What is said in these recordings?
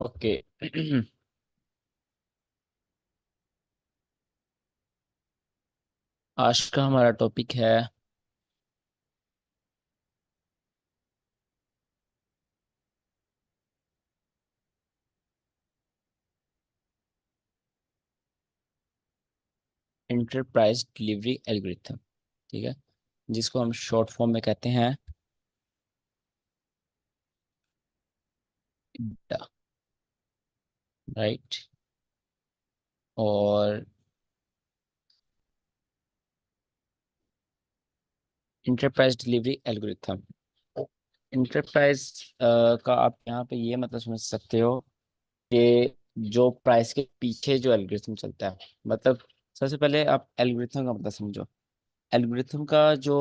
Okay. आज का हमारा टॉपिक है इंटरप्राइज डिलीवरी एल्गोरिथम। ठीक है, जिसको हम शॉर्ट फॉर्म में कहते हैं IDA, राइट। और इंटरप्राइज डिलीवरी एल्गोरिथम, इंटरप्राइज का आप यहाँ पे ये मतलब समझ सकते हो कि जो प्राइस के पीछे जो एल्गोरिथम चलता है। मतलब सबसे पहले आप एल्गोरिथम का मतलब समझो। एल्गोरिथम का जो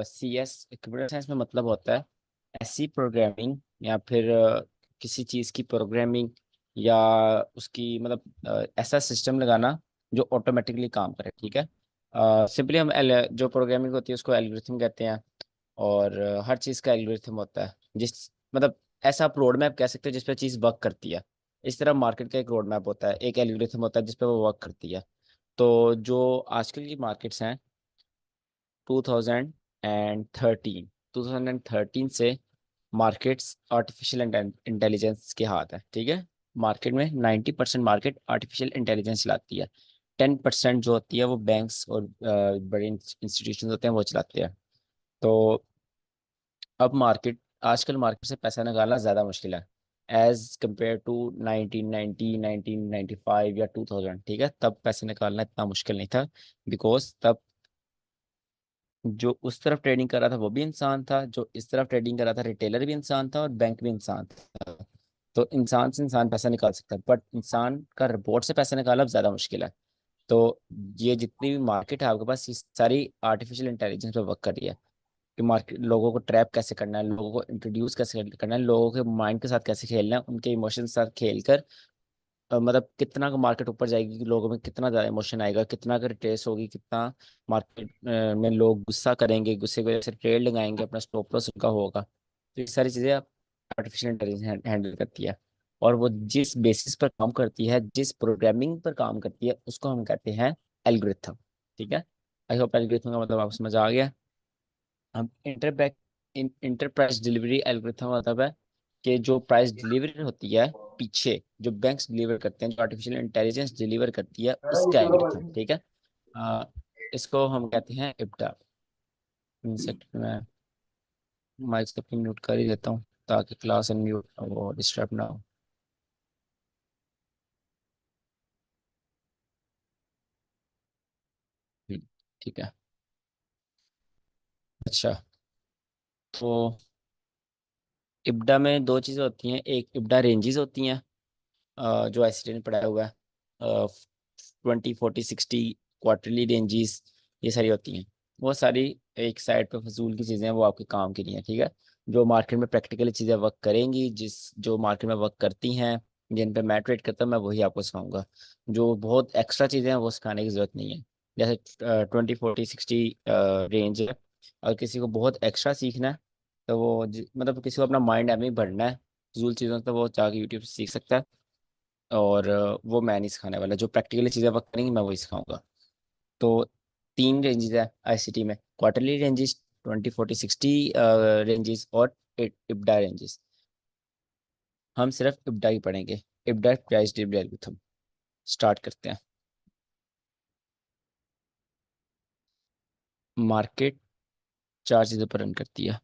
CS कंप्यूटर साइंस में मतलब होता है ऐसी प्रोग्रामिंग या फिर किसी चीज़ की प्रोग्रामिंग या उसकी मतलब ऐसा सिस्टम लगाना जो ऑटोमेटिकली काम करे। ठीक है, सिंपली हम जो प्रोग्रामिंग होती है उसको एल्गोरिथम कहते हैं। और हर चीज़ का एल्गोरिथम होता है जिस मतलब ऐसा आप रोड मैप कह सकते हो जिस पे चीज़ वर्क करती है। इस तरह मार्केट का एक रोड मैप होता है, एक एल्गोरिथम होता है जिस पे वो वर्क करती है। तो जो आजकल की मार्केट्स हैं 2013 2013 से मार्केट्स आर्टिफिशियल इंटेलिजेंस के हाथ है। ठीक है, मार्केट में 90% मार्केट आर्टिफिशियल इंटेलिजेंस चलाती है। 10% जो होती है वो बैंक्स और बड़े इंस्टीट्यूशन होते हैं वो चलाते हैं। तो अब मार्केट आजकल मार्केट से पैसा निकालना ज़्यादा मुश्किल है एज कम्पेयर टू 1990 1995 या 2000। ठीक है, तब पैसे निकालना इतना मुश्किल नहीं था बिकॉज तब जो उस तरफ ट्रेडिंग कर रहा था वो भी इंसान था, जो इस तरफ ट्रेडिंग कर रहा था रिटेलर भी इंसान था और बैंक भी इंसान था। तो इंसान से इंसान पैसा निकाल सकता है बट इंसान का रिपोर्ट से पैसा निकालना अब ज़्यादा मुश्किल है। तो ये जितनी भी मार्केट है आपके पास ये सारी आर्टिफिशियल इंटेलिजेंस पे वर्क कर रही है कि मार्केट लोगों को ट्रैप कैसे करना है, लोगों को इंट्रोड्यूस कैसे करना है, लोगों के माइंड के साथ कैसे खेलना है, उनके इमोशन के साथ खेल कर मतलब कितना का मार्केट ऊपर जाएगी कि लोगों में कितना ज़्यादा इमोशन आएगा, कितना का ट्रेस होगी, कितना मार्केट में लोग गुस्सा करेंगे, गुस्से की वजह से ट्रेड लगाएंगे, अपना स्टॉप लॉस उनका होगा। तो ये सारी चीज़ें आप आर्टिफिशियल इंटेलिजेंस हैंडल करती है। और वो जिस बेसिस पर काम करती है, जिस प्रोग्रामिंग पर काम करती है उसको हम कहते हैं एल्गोरिथम। ठीक है, आई होप एल्गोरिथम का मतलब आपको समझ आ गया। हम इंटरप्राइज डिलीवरी एल्गोरिथम मतलब है कि जो प्राइस डिलीवरी होती है पीछे जो बैंक्स डिलीवर करते हैं, जो आर्टिफिशियल इंटेलिजेंस डिलीवर करती है उसका एल्गोरिथम। ठीक है, आ, इसको हम कहते हैं इब्टा। इन सेक्टर में माइक से अपनी म्यूट कर ही देता हूँ ताकि क्लास अनम्यूट वो डिस्टर्ब ना हो। ठीक है। अच्छा, तो इब्डा में दो चीज़ें होती हैं, एक इब्डा रेंजेस होती हैं जो एसिड ने पढ़ाया हुआ है, 20 40 60 क्वार्टरली रेंजेस, ये सारी होती हैं। वो सारी एक साइड पे फजूल की चीज़ें हैं, वो आपके काम की नहीं है। ठीक है, जो मार्केट में प्रैक्टिकली चीज़ें वर्क करेंगी, जो मार्केट में वर्क करती हैं, जिन पे मैं ट्रेड करता हूँ, मैं वही आपको सिखाऊंगा। जो बहुत एक्स्ट्रा चीज़ें हैं वो सिखाने की ज़रूरत नहीं है। जैसे 20 40 60 रेंज है, और किसी को बहुत एक्स्ट्रा सीखना है तो वो मतलब किसी को अपना माइंड एम भरना है फजूल चीज़ों से, तो वो जाके यूट्यूब से सीख सकता है। और वो मैं नहीं सिखाने वाला, जो प्रैक्टिकली चीज़ें वर्क करेंगी मैं वही सिखाऊंगा। तो तीन रेंजेस है आईसीटी में, क्वार्टरली रेंजेस, 20 40 60 रेंजेस और इब्डा रेंजेस। हम सिर्फ इब्डा ही पढ़ेंगे, इब्डा प्राइस डिलीवरी एल्गोरिथम। स्टार्ट करते हैं। मार्केट चार चीज़ों पर रन करती है।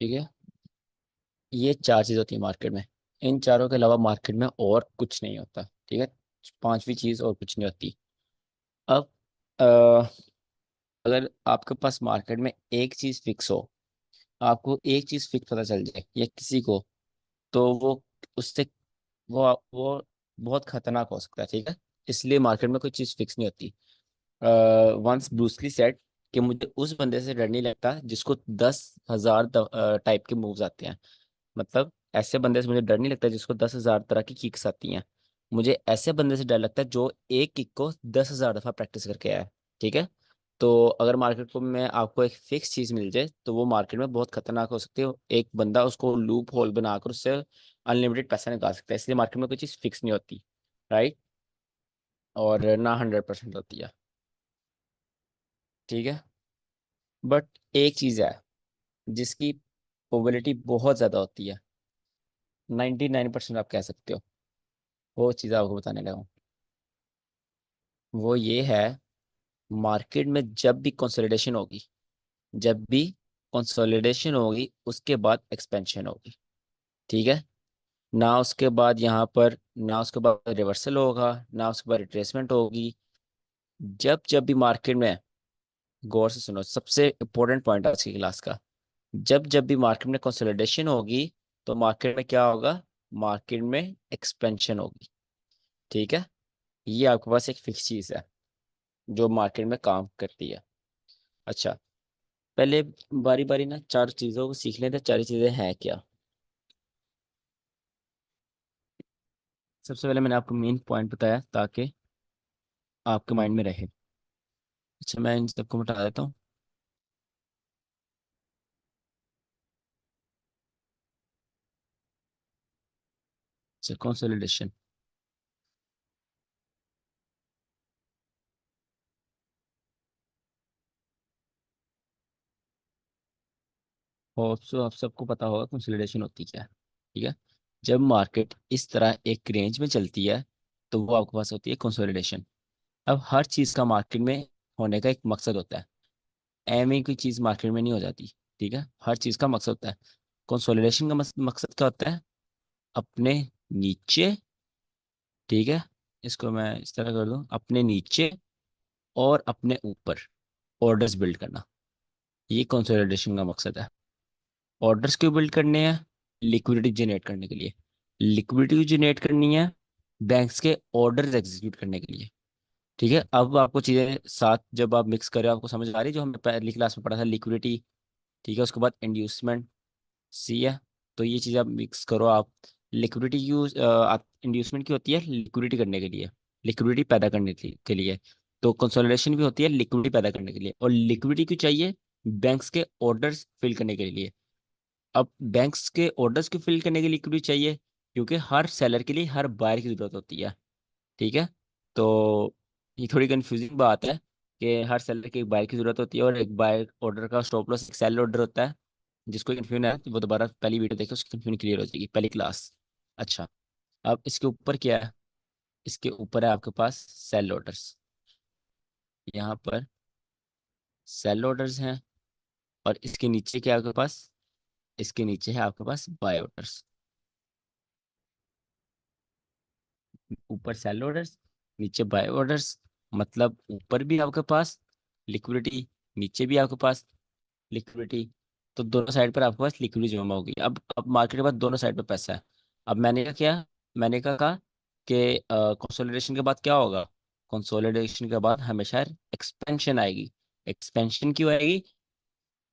ठीक है, ये चार चीज़ होती है मार्केट में। इन चारों के अलावा मार्केट में और कुछ नहीं होता। ठीक है, पांचवी चीज और कुछ नहीं होती। अब अ, अगर आपके पास मार्केट में एक चीज फिक्स हो, आपको एक चीज फिक्स पता चल जाए या किसी को, तो वो उससे वो बहुत खतरनाक हो सकता है, ठीक है। इसलिए मार्केट में कोई चीज फिक्स नहीं होती। वंस ब्रूसली सेड कि मुझे उस बंदे से डर नहीं लगता जिसको 10,000 टाइप के मूव्स आते हैं। मतलब ऐसे बंदे से मुझे डर नहीं लगता जिसको 10,000 तरह की किक्स आती हैं। मुझे ऐसे बंदे से डर लगता है जो एक किक को 10,000 दफा प्रैक्टिस करके आया है, ठीक है। तो अगर मार्केट को में आपको एक फिक्स चीज मिल जाए तो वो मार्केट में बहुत खतरनाक हो सकती है। एक बंदा उसको लूप होल बनाकर उससे अनलिमिटेड पैसा निकाल सकता है। इसलिए मार्केट में कोई चीज फिक्स नहीं होती, राइट। और ना 100% होती है, ठीक है। बट एक चीज है जिसकी प्रोबेबिलिटी बहुत ज्यादा होती है, 99% आप कह सकते हो। वो चीज़ आपको बताने लगा हूँ। वो ये है, मार्केट में जब भी कंसोलिडेशन होगी, जब भी कंसोलिडेशन होगी उसके बाद एक्सपेंशन होगी, ठीक है। ना उसके बाद यहाँ पर, ना उसके बाद रिवर्सल होगा, ना उसके बाद रिट्रेसमेंट होगी। जब जब भी मार्केट में, गौर से सुनो, सबसे इंपॉर्टेंट पॉइंट आज की क्लास का, जब जब भी मार्केट में कंसोलिडेशन होगी तो मार्केट में क्या होगा, मार्केट में एक्सपेंशन होगी, ठीक है। ये आपके पास एक फिक्स चीज है जो मार्केट में काम करती है। अच्छा, पहले बारी बारी ना चार चीजों को सीख लेते हैं। चार चीजें हैं क्या। सबसे पहले मैंने आपको मेन पॉइंट बताया ताकि आपके माइंड में रहे। अच्छा, मैं इन सबको मिटा देता हूँ। अच्छा, कंसोलिडेशन। होप सो आप सबको पता होगा कंसोलिडेशन होती क्या है, ठीक है। जब मार्केट इस तरह एक रेंज में चलती है तो वो आपके पास होती है कंसोलिडेशन। अब हर चीज का मार्केट में होने का एक मकसद होता है। एम ही कोई चीज मार्केट में नहीं हो जाती, ठीक है। हर चीज का मकसद होता है। कंसोलिडेशन का मकसद क्या होता है, अपने नीचे, ठीक है, इसको मैं इस तरह कर दूं, अपने नीचे और अपने ऊपर ऑर्डर्स बिल्ड करना। ये कंसोलिडेशन का मकसद है। ऑर्डर्स क्यों बिल्ड करने हैं, लिक्विडिटी जनरेट करने के लिए। लिक्विडिटी जनरेट करनी है बैंक्स के ऑर्डर्स एग्जीक्यूट करने के लिए, ठीक है। अब आपको चीजें साथ जब आप मिक्स करें आपको समझ आ रही है, जो हमने पहली क्लास में पढ़ा था, लिक्विडिटी, ठीक है, उसके बाद इंड्यूसमेंट, सी है। तो ये चीज़ आप मिक्स करो आप। लिक्विडिटी यूज इंड्यूसमेंट की होती है लिक्विडिटी करने के लिए, लिक्विडिटी पैदा करने के लिए। तो कंसोलिडेशन भी होती है लिक्विडिटी पैदा करने के लिए। और लिक्विडिटी क्यों चाहिए, बैंक्स के ऑर्डर्स फिल करने के लिए। अब बैंक्स के ऑर्डर्स को फिल करने के लिए लिक्विडिटी चाहिए क्योंकि हर सेलर के लिए हर बायर की जरूरत होती है, ठीक है। तो ये थोड़ी कंफ्यूजिंग बात है कि हर सेलर की एक बायर की जरूरत होती है और एक बायर ऑर्डर का स्टॉप लॉस एक सेल ऑर्डर होता है। जिसको कंफ्यूजन है तो वो दोबारा पहली वीडियो देखे, उसकी कंफ्यूजन क्लियर हो जाएगी, पहली क्लास। अच्छा, अब इसके ऊपर क्या है, इसके ऊपर है आपके पास सेल ऑर्डर्स। यहाँ पर सेल ऑर्डर्स हैं। और इसके नीचे क्या है आपके पास, इसके नीचे है आपके पास बाय ऑर्डर्स। ऊपर सेल ऑर्डर्स, नीचे बाय ऑर्डर्स। मतलब ऊपर भी आपके पास लिक्विडिटी, नीचे भी आपके पास लिक्विडिटी। तो दोनों साइड पर आपके पास लिक्विडिटी जमा होगी। अब मार्केट के पास दोनों साइड पर पैसा है। अब मैंने कहा क्या, मैंने कहा कि कंसोलिडेशन के बाद क्या होगा, कंसोलिडेशन के बाद हमेशा एक्सपेंशन आएगी। एक्सपेंशन क्यों आएगी,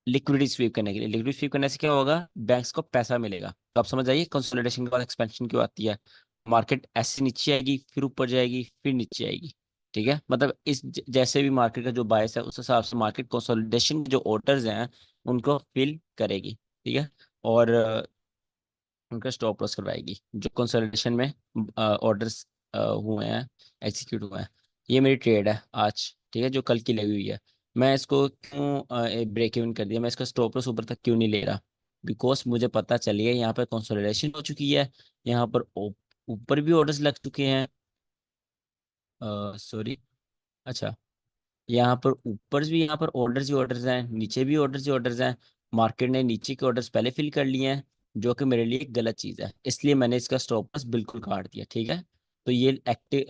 लिक्विडिटी स्वीप करने के लिए। लिक्विडिटी स्वीप करने से क्या होगा, बैंक्स को पैसा मिलेगा। तो आप समझ आइए कंसोलिडेशन के बाद एक्सपेंशन क्यों आती है। मार्केट ऐसे नीचे आएगी, फिर ऊपर जाएगी, फिर नीचे आएगी, ठीक है। मतलब इस जैसे भी मार्केट का जो बायस है उस हिसाब से मार्केट कंसोलिडेशन जो ऑर्डर्स हैं उनको फिल करेगी, ठीक है। और उनका स्टॉप लॉस करवाएगी जो कंसोलिडेशन में ऑर्डर्स हुए हैं, एग्जीक्यूट हुए हैं। ये मेरी ट्रेड है आज, ठीक है, जो कल की लगी हुई है। मैं इसको क्यों ब्रेक इवन कर दिया, मैं इसका स्टॉप लॉस ऊपर तक क्यों नहीं ले रहा, बिकॉज मुझे पता चली है यहाँ पर कंसोलिडेशन हो चुकी है। यहाँ पर ऊपर भी ऑर्डर्स लग चुके हैं, सॉरी, अच्छा, यहाँ पर ऊपर भी, यहाँ पर ऑर्डर्स ही ऑर्डर्स हैं, नीचे भी ऑर्डर्स ही ऑर्डर्स हैं। मार्केट ने नीचे के ऑर्डर्स पहले फिल कर लिए हैं, जो कि मेरे लिए एक गलत चीज़ है। इसलिए मैंने इसका स्टॉप लॉस बिल्कुल काट दिया, ठीक है। तो ये एक्टिव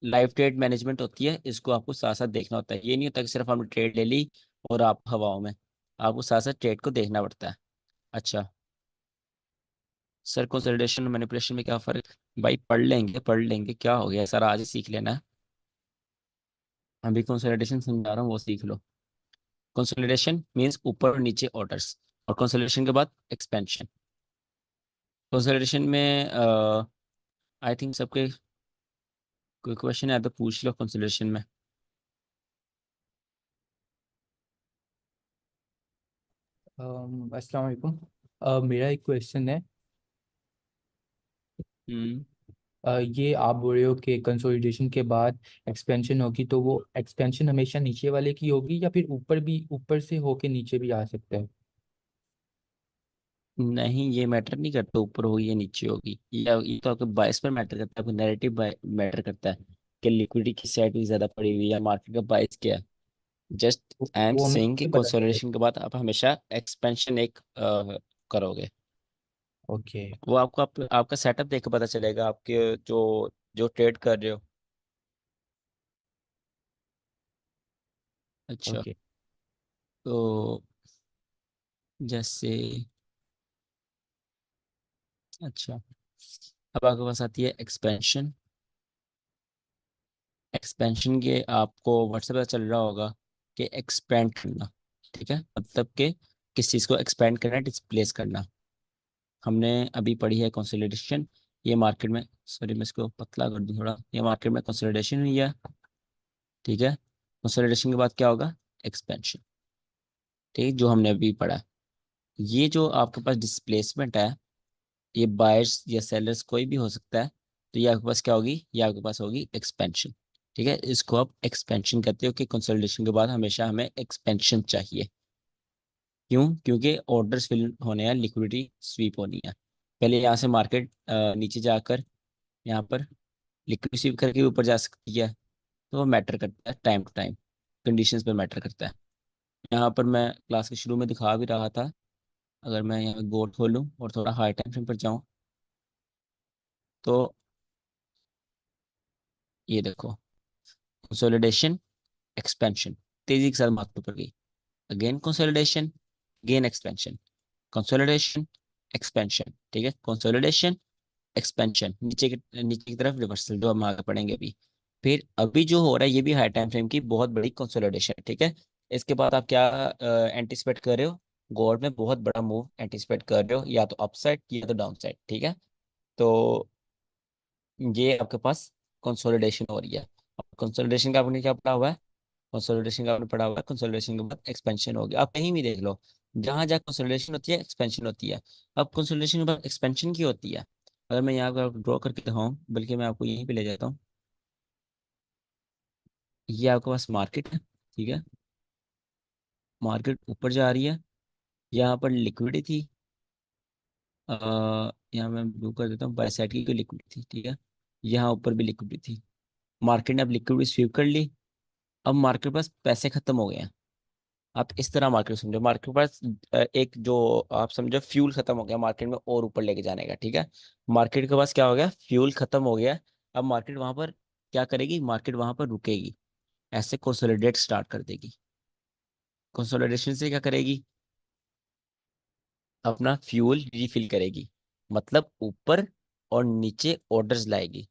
लाइव ट्रेड मैनेजमेंट होती है, इसको आपको साथ साथ देखना होता है। ये नहीं होता कि सिर्फ हमने ट्रेड ले ली और आप हवाओं में, आपको साथ साथ ट्रेड को देखना पड़ता है। अच्छा सर, कंसोलिडेशन और मैनिपुलेशन में क्या फर्क? भाई पढ़ लेंगे, क्या हो गया सर, आज ही सीख लेना। अभी कंसोलिडेशन समझा रहा हूँ, वो सीख लो। कंसोलिडेशन मीन्स ऊपर और नीचे ऑर्डर्स, और कंसोलिडेशन के बाद एक्सपेंशन। कंसोलिडेशन में आई थिंक सबके कोई क्वेश्चन है तो पूछ लो कंसोलिडेशन में। अस्सलाम वालेकुम। मेरा एक क्वेश्चन है। हम्म। ये आप बोल रहे हो कि कंसोलिडेशन के बाद एक्सपेंशन होगी, तो वो एक्सपेंशन हमेशा नीचे वाले की होगी या फिर ऊपर भी, ऊपर से होके नीचे भी आ सकता है? नहीं, ये मैटर नहीं करता ऊपर होगी या नीचे होगी, ये तो आपके बायस पर मैटर करता है, आपका नैरेटिव मैटर करता है कि लिक्विडिटी की साइड भी ज्यादा पड़ी हुई है या मार्केट का बायस क्या है। जस्ट आई एम वो हमें सेइंग कि कैसे पता कंसोलिडेशन चलेगा? के बाद आप हमेशा एक्सपेंशन एक करोगे। ओके। वो आपको आपका सेटअप देख के पता चलेगा, आपके जो जो ट्रेड कर रहे हो। अच्छा, ओके। तो जैसे, अच्छा अब आपके पास आती है एक्सपेंशन। एक्सपेंशन के आपको व्हाट्सएप पे चल रहा होगा कि एक्सपेंड करना, ठीक है, मतलब कि किस चीज़ को एक्सपेंड करना, डिस्प्लेस करना। हमने अभी पढ़ी है कंसोलिडेशन। ये मार्केट में, सॉरी मैं इसको पतला कर दूं थोड़ा, ये मार्केट में कंसोलिडेशन हुई है, ठीक है। कंसोलिडेशन के बाद क्या होगा? एक्सपेंशन। ठीक है, जो हमने अभी पढ़ा। ये जो आपके पास डिस्प्लेसमेंट है, ये बायर्स या सेलर्स कोई भी हो सकता है, तो ये आपके पास क्या होगी? ये आपके पास होगी एक्सपेंशन। ठीक है, इसको आप एक्सपेंशन कहते हो कि कंसोलिडेशन के बाद हमेशा हमें एक्सपेंशन चाहिए। क्यों? क्योंकि ऑर्डर्स फिल होने हैं, लिक्विडिटी स्वीप होनी है। पहले यहाँ से मार्केट नीचे जाकर यहाँ पर लिक्विडिटी स्वीप करके ऊपर जा सकती है, तो वो मैटर करता है टाइम टू टाइम, कंडीशंस पे मैटर करता है। यहाँ पर मैं क्लास के शुरू में दिखा भी रहा था, अगर मैं यहाँ गोल्ड खोलूँ और थोड़ा हाई टाइम फ्रेम पर जाऊँ, तो ये देखो, कंसोलिडेशन, एक्सपेंशन, तेजी के साथ मार्केट ऊपर गई, again consolidation, gain expansion, consolidation, expansion, ठीक है, कंसोलिडेशन, एक्सपेंशन, नीचे की तरफ रिवर्सल, जो हम आगे पढ़ेंगे अभी। फिर अभी जो हो रहा है ये भी हाई टाइम फ्रेम की बहुत बड़ी कंसोलिडेशन है, ठीक है। इसके बाद आप क्या एंटिसिपेट कर रहे हो? गोल्ड में बहुत बड़ा मूव एंटिसिपेट कर रहे हो, या तो अपसाइड या तो डाउन साइड, ठीक है। तो ये आपके पास कंसोलिडेशन हो रही है। अब कंसोलिडेशन का आपने क्या पढ़ा हुआ है? कंसोलिडेशन का आपने पढ़ा हुआ है, कंसोलिडेशन के बाद एक्सपेंशन होगी। आप कहीं भी देख लो, जहां जहाँ कंसोलिडेशन होती है एक्सपेंशन होती है। अब कंसोलिडेशन के बाद एक्सपेंशन की होती है। अगर मैं यहाँ पर ड्रॉ करके दिखाऊं, बल्कि मैं आपको यहीं पे ले जाता हूँ, ये आपके पास मार्केट है, ठीक है। मार्केट ऊपर जा रही है, यहाँ पर लिक्विडिटी थी, यहाँ मैं ब्लू कर देता हूँ, बाय साइड की कोई लिक्विडिटी थी, ठीक है। यहाँ ऊपर भी लिक्विडिटी थी, मार्केट ने अब लिक्विडिटी स्वीप कर ली। अब मार्केट के पास पैसे खत्म हो गए हैं। आप इस तरह मार्केट समझो, मार्केट के पास एक जो आप समझो फ्यूल खत्म हो गया मार्केट में और ऊपर लेके जाने का, ठीक है। मार्केट के पास क्या हो गया? फ्यूल खत्म हो गया। अब मार्केट वहां पर क्या करेगी? मार्केट वहां पर रुकेगी, ऐसे कंसोलिडेट स्टार्ट कर देगी। कंसोलिडेशन से क्या करेगी? अपना फ्यूल रिफिल करेगी, मतलब ऊपर और नीचे ऑर्डर्स लाएगी,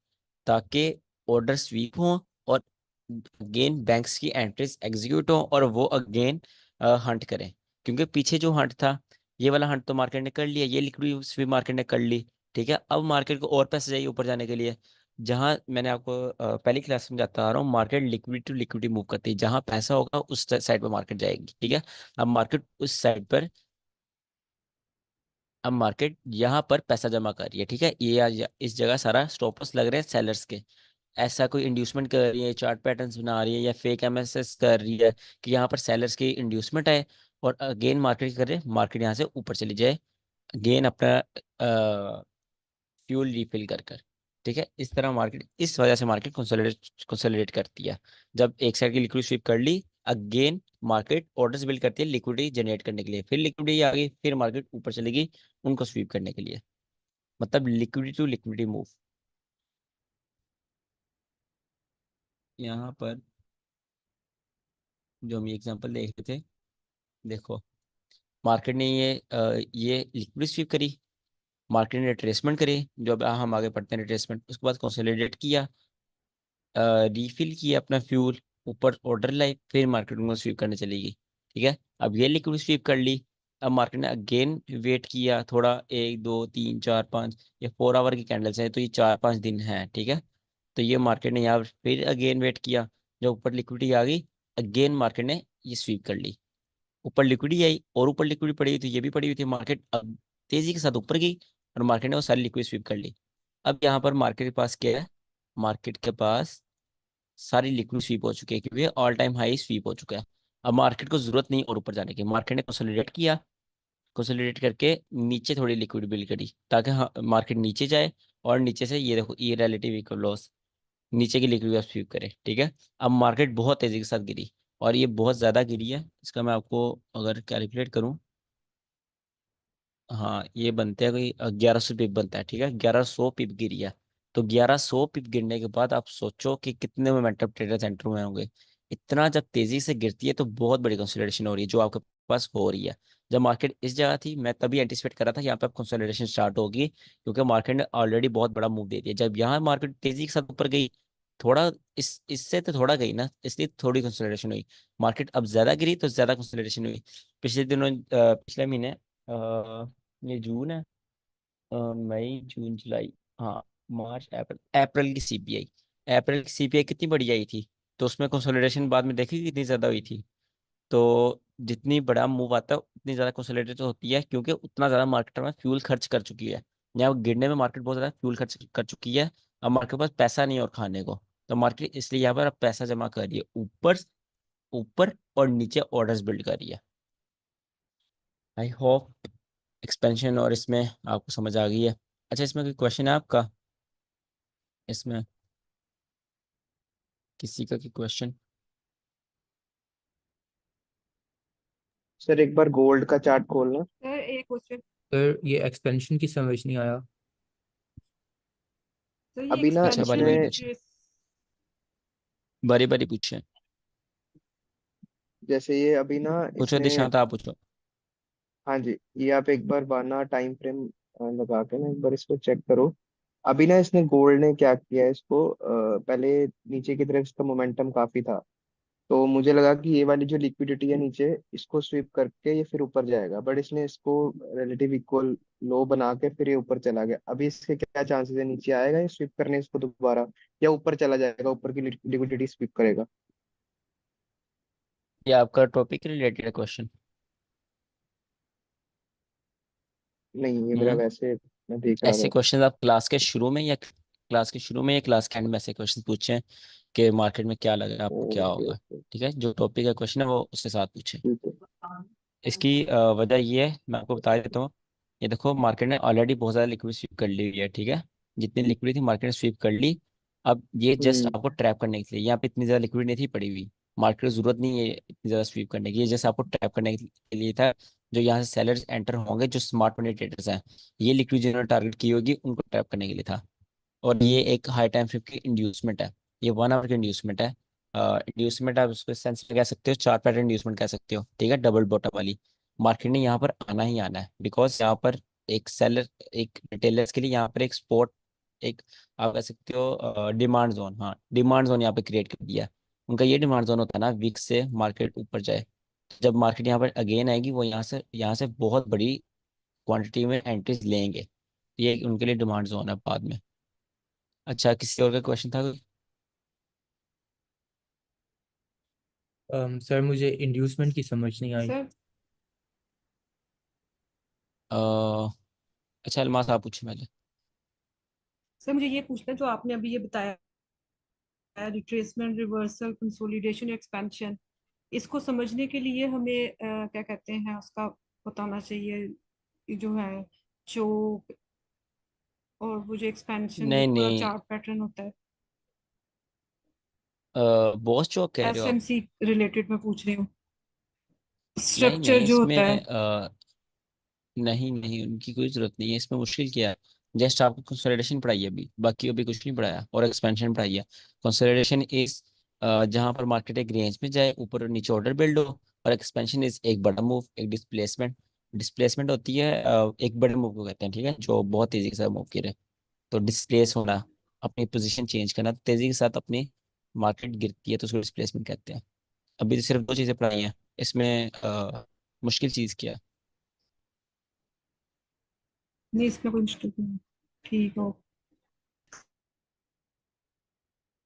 ताकि ऑर्डर स्वीप हो और अगेन बैंक्स की एंट्रीज एग्जीक्यूट हो और वो अगेन हंट करें। क्योंकि पीछे जो हंट था, ये वाला हंट तो मार्केट ने कर लिया, ये लिक्विड स्वीप मार्केट ने कर ली, ठीक है। अब मार्केट को और पैसे चाहिए ऊपर जाने के लिए। जहां मैंने आपको पहली क्लास में समझाता आ रहा हूँ, market liquidity to liquidity move करती है, जहां पैसा होगा उस साइड पर मार्केट जाएगी, ठीक है। अब मार्केट उस साइड पर, अब मार्केट यहाँ पर पैसा जमा कर रही है, ठीक है। ये इस जगह सारा स्टॉप लॉस लग रहे हैं सेलर्स के। ऐसा कोई इंड्यूसमेंट कर रही है, चार्ट पैटर्न्स बना रही है या फेक एमएसएस कर रही है कि यहाँ पर सेलर्स की इंड्यूसमेंट है, और अगेन मार्केट कर रहे हैं, मार्केट यहाँ से ऊपर चली जाए, अगेन अपना फ्यूल रिफिल कर कर, ठीक है। इस तरह मार्केट, इस वजह से मार्केट कंसोलिडेट करती है। जब एक साइड की लिक्विड स्वीप कर ली, अगेन मार्केट ऑर्डर्स बिल्ड करती है लिक्विडिटी जनरेट करने के लिए, फिर लिक्विडिटी आ गई, फिर मार्केट ऊपर चलेगी उनको स्वीप करने के लिए, मतलब लिक्विडिटी टू लिक्विडिटी मूव। यहाँ पर जो हम एग्जांपल देख रहे थे, देखो मार्केट ने ये लिक्विड स्वीप करी, मार्केट ने रिट्रेसमेंट करी, जो अब हम आगे पढ़ते हैं रिट्रेसमेंट, उसके बाद कंसोलिडेट किया, रिफिल किया अपना फ्यूल, ऊपर ऑर्डर लाई, फिर मार्केट उनको स्वीप करने चलेगी। ठीक है, अब ये लिक्विड स्वीप कर ली, अब मार्केट ने अगेन वेट किया थोड़ा, 1 2 3 4 5, ये 4 आवर की कैंडल्स हैं तो ये 4 5 दिन है। ठीक है, तो ये मार्केट ने यहाँ फिर अगेन वेट किया, जब ऊपर लिक्विडिटी आ गई, अगेन मार्केट ने ये स्वीप कर ली, ऊपर लिक्विडिटी आई और ऊपर लिक्विडिटी पड़ी हुई थी, ये भी पड़ी हुई थी, मार्केट अब तेजी के साथ ऊपर गई और मार्केट ने वो सारी लिक्विड स्वीप कर ली। अब यहाँ पर मार्केट के पास क्या है, मार्केट के पास सारी लिक्विड स्वीप हो चुकी है, क्योंकि ऑल टाइम हाई स्वीप हो चुका है। अब मार्केट को जरूरत नहीं और ऊपर जाने की, मार्केट ने कंसोलिडेट किया, कंसोलिडेट करके नीचे थोड़ी लिक्विड बिल्ड करी, ताकि हाँ मार्केट नीचे जाए, और नीचे से ये देखो ये रिलेटिव इक्वल लॉस, नीचे की लिक्विड स्वीप करे। ठीक है, अब मार्केट बहुत तेजी के साथ गिरी, और ये बहुत ज्यादा गिरी है, इसका मैं आपको अगर कैलकुलेट करूं, हाँ ये बनते हैं कोई 1100 पिप बनता है। ठीक है, 1100 पिप गिरी है, तो 1100 पिप गिरने के बाद आप सोचो कि कितने मोमेंटम ट्रेडर्स एंटर हुए होंगे। इतना जब तेजी से गिरती है तो बहुत बड़ी कंसोलिडेशन हो रही है, जो आपके पास हो रही है। जब मार्केट इस जगह थी, मैं तभी एंटिसिपेट कर रहा था कि यहाँ पे अब कंसोलिडेशन स्टार्ट होगी, क्योंकि मार्केट ने ऑलरेडी बहुत बड़ा मूव दे दिया। जब यहाँ मार्केट तेजी के साथ ऊपर गई, थोड़ा इससे तो थोड़ा गई ना, इसलिए थोड़ी कंसोलिडेशन हुई। मार्केट अब ज्यादा गिरी तो ज्यादा कंसोलिडेशन हुई। पिछले दिनों पिछले महीने, ये जून है, मई जून जुलाई, हाँ मार्च अप्रैल, अप्रैल की सीपीआई, अप्रैल की सीपीआई कितनी बड़ी आई थी, तो उसमें कंसोलिडेशन बाद में देखी कितनी ज्यादा हुई थी। तो जितनी बड़ा मूव आता है उतनी ज्यादा कंसोलिडेटेड होती है, क्योंकि उतना ज्यादा मार्केट में फ्यूल खर्च कर चुकी है। यहाँ गिरने में मार्केट बहुत ज्यादा फ्यूल खर्च कर चुकी है, अब मार्केट के पास पैसा नहीं और खाने को, तो मार्केट इसलिए यहाँ पर अब पैसा जमा कर रही है, ऊपर ऊपर और नीचे ऑर्डर्स बिल्ड कर रही है। आई होप एक्सपेंशन और इसमें आपको समझ आ गई है। अच्छा, इसमें कोई क्वेश्चन है आपका, इसमें किसी का कोई क्वेश्चन? सर एक बार गोल्ड का चार्ट खोलना। सर एक क्वेश्चन। सर ये एक्सपेंशन की समझ नहीं आया। सर ये अभी ना अच्छा, बारी एक्सपेंशन बारी इसमें पूछे, बारी बारी पूछे, जैसे ये अभी ना पूछो इसने, दिशांत, आप पूछो। हाँ जी, ये आप एक बार बाना टाइम फ्रेम लगा के ना एक बार इसको चेक करो। अभी ना इसने गोल्ड ने क्या किया है, इसको पहले नीचे की तरफ इसका मोमेंटम काफी था, तो मुझे लगा कि ये वाली जो लिक्विडिटी है नीचे, इसको स्वीप करके ये फिर ऊपर जाएगा, बट इसने इसको रिलेटिव इक्वल लो बना के फिर ये ऊपर चला गया। अभी इसके क्या चांसेस है, नीचे आएगा ये स्वीप करने इसको दोबारा, या ऊपर चला जाएगा, ऊपर की लिक्विडिटी स्वीप करेगा? ये आपका टॉपिक रिलेटेड है क्वेश्चन? नहीं, ये मेरा हम्म, वैसे मैं देख रहा ऐसे था। क्वेश्चन आप क्लास के शुरू में या क्लास के शुरू में या क्लास के एंड में ऐसे क्वेश्चन पूछे कि मार्केट में क्या लगा आपको क्या ओके होगा? ओके, ठीक है, जो टॉपिक का क्वेश्चन है वो उसके साथ पूछे। ठीक है। इसकी वजह ये है, मैं आपको बता देता हूँ। ये देखो मार्केट ने ऑलरेडी बहुत ज़्यादा लिक्विड स्वीप कर ली हुई है। ठीक है, जितनी लिक्विड थी मार्केट ने स्वीप कर ली। अब ये जस्ट हम्म आपको ट्रैप करने के लिए, यहाँ पे इतनी ज़्यादा लिक्विड नहीं थी पड़ी हुई, मार्केट को जरूरत नहीं है इतनी ज़्यादा स्वीप करने की, ये जस्ट आपको ट्रैप करने के लिए था। जो यहाँ से सेलर्स एंटर होंगे, जो स्मार्ट मनी ट्रेडर्स हैं, ये लिक्विड जिन्होंने टारगेट की होगी उनको ट्रैप करने के लिए था। और ये एक हाई टाइम फ्रेम की इंड्यूसमेंट है, ये 1 आवर की इंड्यूसमेंट है। इंड्यूसमेंट आप उसको सेंस में कह सकते हो, चार पैटर्न इंड्यूसमेंट कह सकते हो। ठीक है, डबल बॉटम वाली। मार्केट ने यहाँ पर आना ही आना है, बिकॉज यहाँ पर एक सेलर, एक रिटेलर्स के लिए यहाँ पर एक स्पॉट, एक आप कह सकते हो डिमांड जोन, हाँ डिमांड जोन यहाँ पे क्रिएट कर दिया है। उनका ये डिमांड जोन होता है ना, वीक से मार्केट ऊपर जाए। जब मार्केट यहाँ पर अगेन आएगी, वो यहाँ से बहुत बड़ी क्वांटिटी में एंट्रीज लेंगे, ये उनके लिए डिमांड जोन है बाद में। अच्छा, किसी और का क्वेश्चन था कोई? सर मुझे इंड्यूसमेंट की समझ नहीं आई। सर अ, अच्छा अलमास आप पूछे पहले। सर मुझे ये पूछना है, जो आपने अभी ये बताया रिट्रेसमेंट, रिवर्सल, कंसोलिडेशन, एक्सपेंशन, इसको समझने के लिए हमें क्या कहते हैं उसका पता होना चाहिए, ये जो है चोक, और वो जो एक्सपेंशन जो नहीं पूरा नहीं, चार्ट पैटर्न होता है। बॉस चौक कह रहे हो आप? एसएमसी रिलेटेड मैं पूछ रही हूँ, नहीं स्ट्रक्चर नहीं, जो इसमें होता है। नहीं नहीं, उनकी कोई जरूरत नहीं है, इसमें मुश्किल क्या है? जस्ट आपको कंसोलिडेशन पढ़ाई है अभी, बाकी अभी कुछ नहीं पढ़ाया, और एक्सपेंशन पढ़ाई है। कंसोलिडेशन इज जहां पर मार्केट एक रेंज में जाए, ऊपर और नीचे ऑर्डर बिल्ड हो। और एक्सपेंशन इज एक बड़ा मूव, एक डिस्प्लेसमेंट। डिस्प्लेसमेंट होती है एक बड़े मूव को कहते हैं, ठीक है, जो बहुत तेजी के साथ मूव करे। तो डिस्प्लेस होना, अपनी पोजीशन चेंज करना, तेजी के साथ अपनी मार्केट गिरती है तो उसको डिस्प्लेसमेंट कहते हैं। अभी तो सिर्फ दो चीजें पढ़ाई हैं इसमें, मुश्किल चीज क्या है? नहीं, इसमें कोई मुश्किल नहीं है। ठीक हो।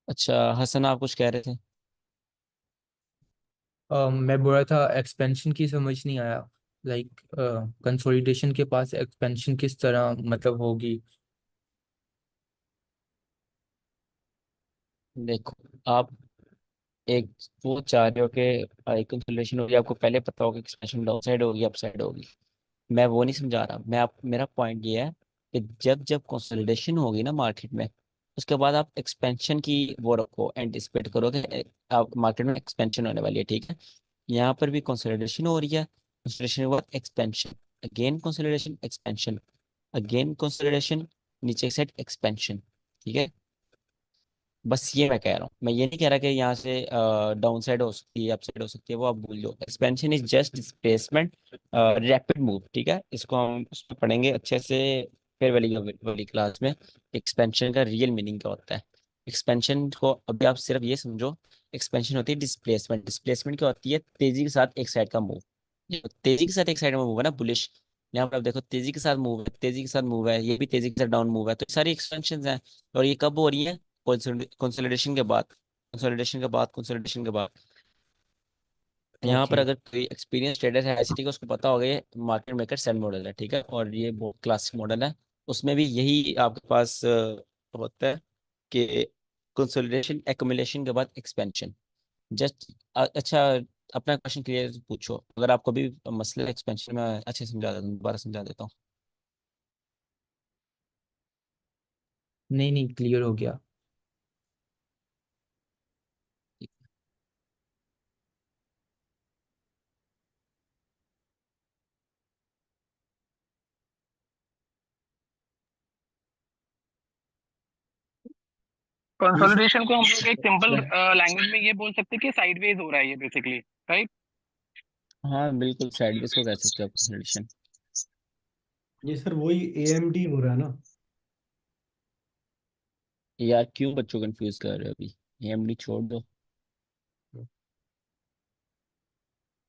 अच्छा हसन, आप कुछ कह रहे थे? मैं बोल रहा था एक्सपेंशन की समझ नहीं आया। लाइक कंसोलिडेशन के पास एक्सपेंशन किस तरह मतलब होगी। देखो, आप एक वो चाह रहे हो कि एक कंसोलिडेशन होगी, आपको पहले पता होगा एक्सपेंशन डाउन साइड होगी अप साइड होगी। मैं वो नहीं समझा रहा, मेरा पॉइंट ये है कि जब जब कंसोलिडेशन होगी ना मार्केट में, उसके बाद आप एक्सपेंशन की वो रखो, एंटिसिपेट करो कि आप मार्केट में एक्सपेंशन होने वाली है, ठीक है। यहाँ पर भी कंसोलिडेशन हो रही है, कंसोलिडेशन के बाद expansion, again consolidation, expansion, again consolidation, नीचे की साइड एक्सपेंशन, ठीक है। बस ये मैं कह रहा हूँ, मैं ये नहीं कह रहा कि यहाँ से डाउन साइड हो सकती है, अप साइड हो सकती है, वो आप भूल जाओ। Expansion is just displacement, rapid move, ठीक है। इसको हम उसमें पढ़ेंगे अच्छे से फिर वाली क्लास में, एक्सपेंशन का रियल मीनिंग क्या होता है। एक्सपेंशन को अभी आप सिर्फ ये समझो, एक्सपेंशन होती है डिस्प्लेसमेंट। डिस्प्लेसमेंट क्या होती है? तेजी के साथ एक साइड का मूव। तेजी के साथ एक साइड में मूव है ना, बुलिश। यहाँ पर आप देखो, तेजी के साथ मूव है, तेजी के साथ मूव है, ये भी तेजी के साथ डाउन मूव है, तो ये सारी एक्सपेंशन हैं। और ये कब हो रही है? कंसोलिडेशन के बाद, कंसोलिडेशन के बाद, कंसोलिडेशन के बाद। यहाँ पर ओके। अगर कोई एक्सपीरियंस ट्रेडर है आईसीटी का, उसको पता होगा ये मार्केट मेकर सेल मॉडल है, ठीक है, और ये बहुत क्लासिक मॉडल है। उसमें भी यही आपके पास होता है कि कंसोलिडेशन एक्युमुलेशन के बाद एक्सपेंशन। जस्ट अच्छा, अपना क्वेश्चन क्लियर पूछो, अगर आपको भी मसले एक्सपेंशन में अच्छे समझा देता हूँ, दोबारा समझा देता हूँ। नहीं नहीं, क्लियर हो गया। ये सर कंसोलिडेशन को हम लोग एक सिंपल अच्छा लैंग्वेज में ये बोल सकते हैं कि साइडवेज हो रहा है ये बेसिकली, राइट। हाँ बिल्कुल, साइडवेज को कह सकते हो आप कंसोलिडेशन। ये सर वही एएमडी हो रहा है ना। यार क्यों बच्चों कंफ्यूज कर रहे हो अभी? एएमडी छोड़ दो,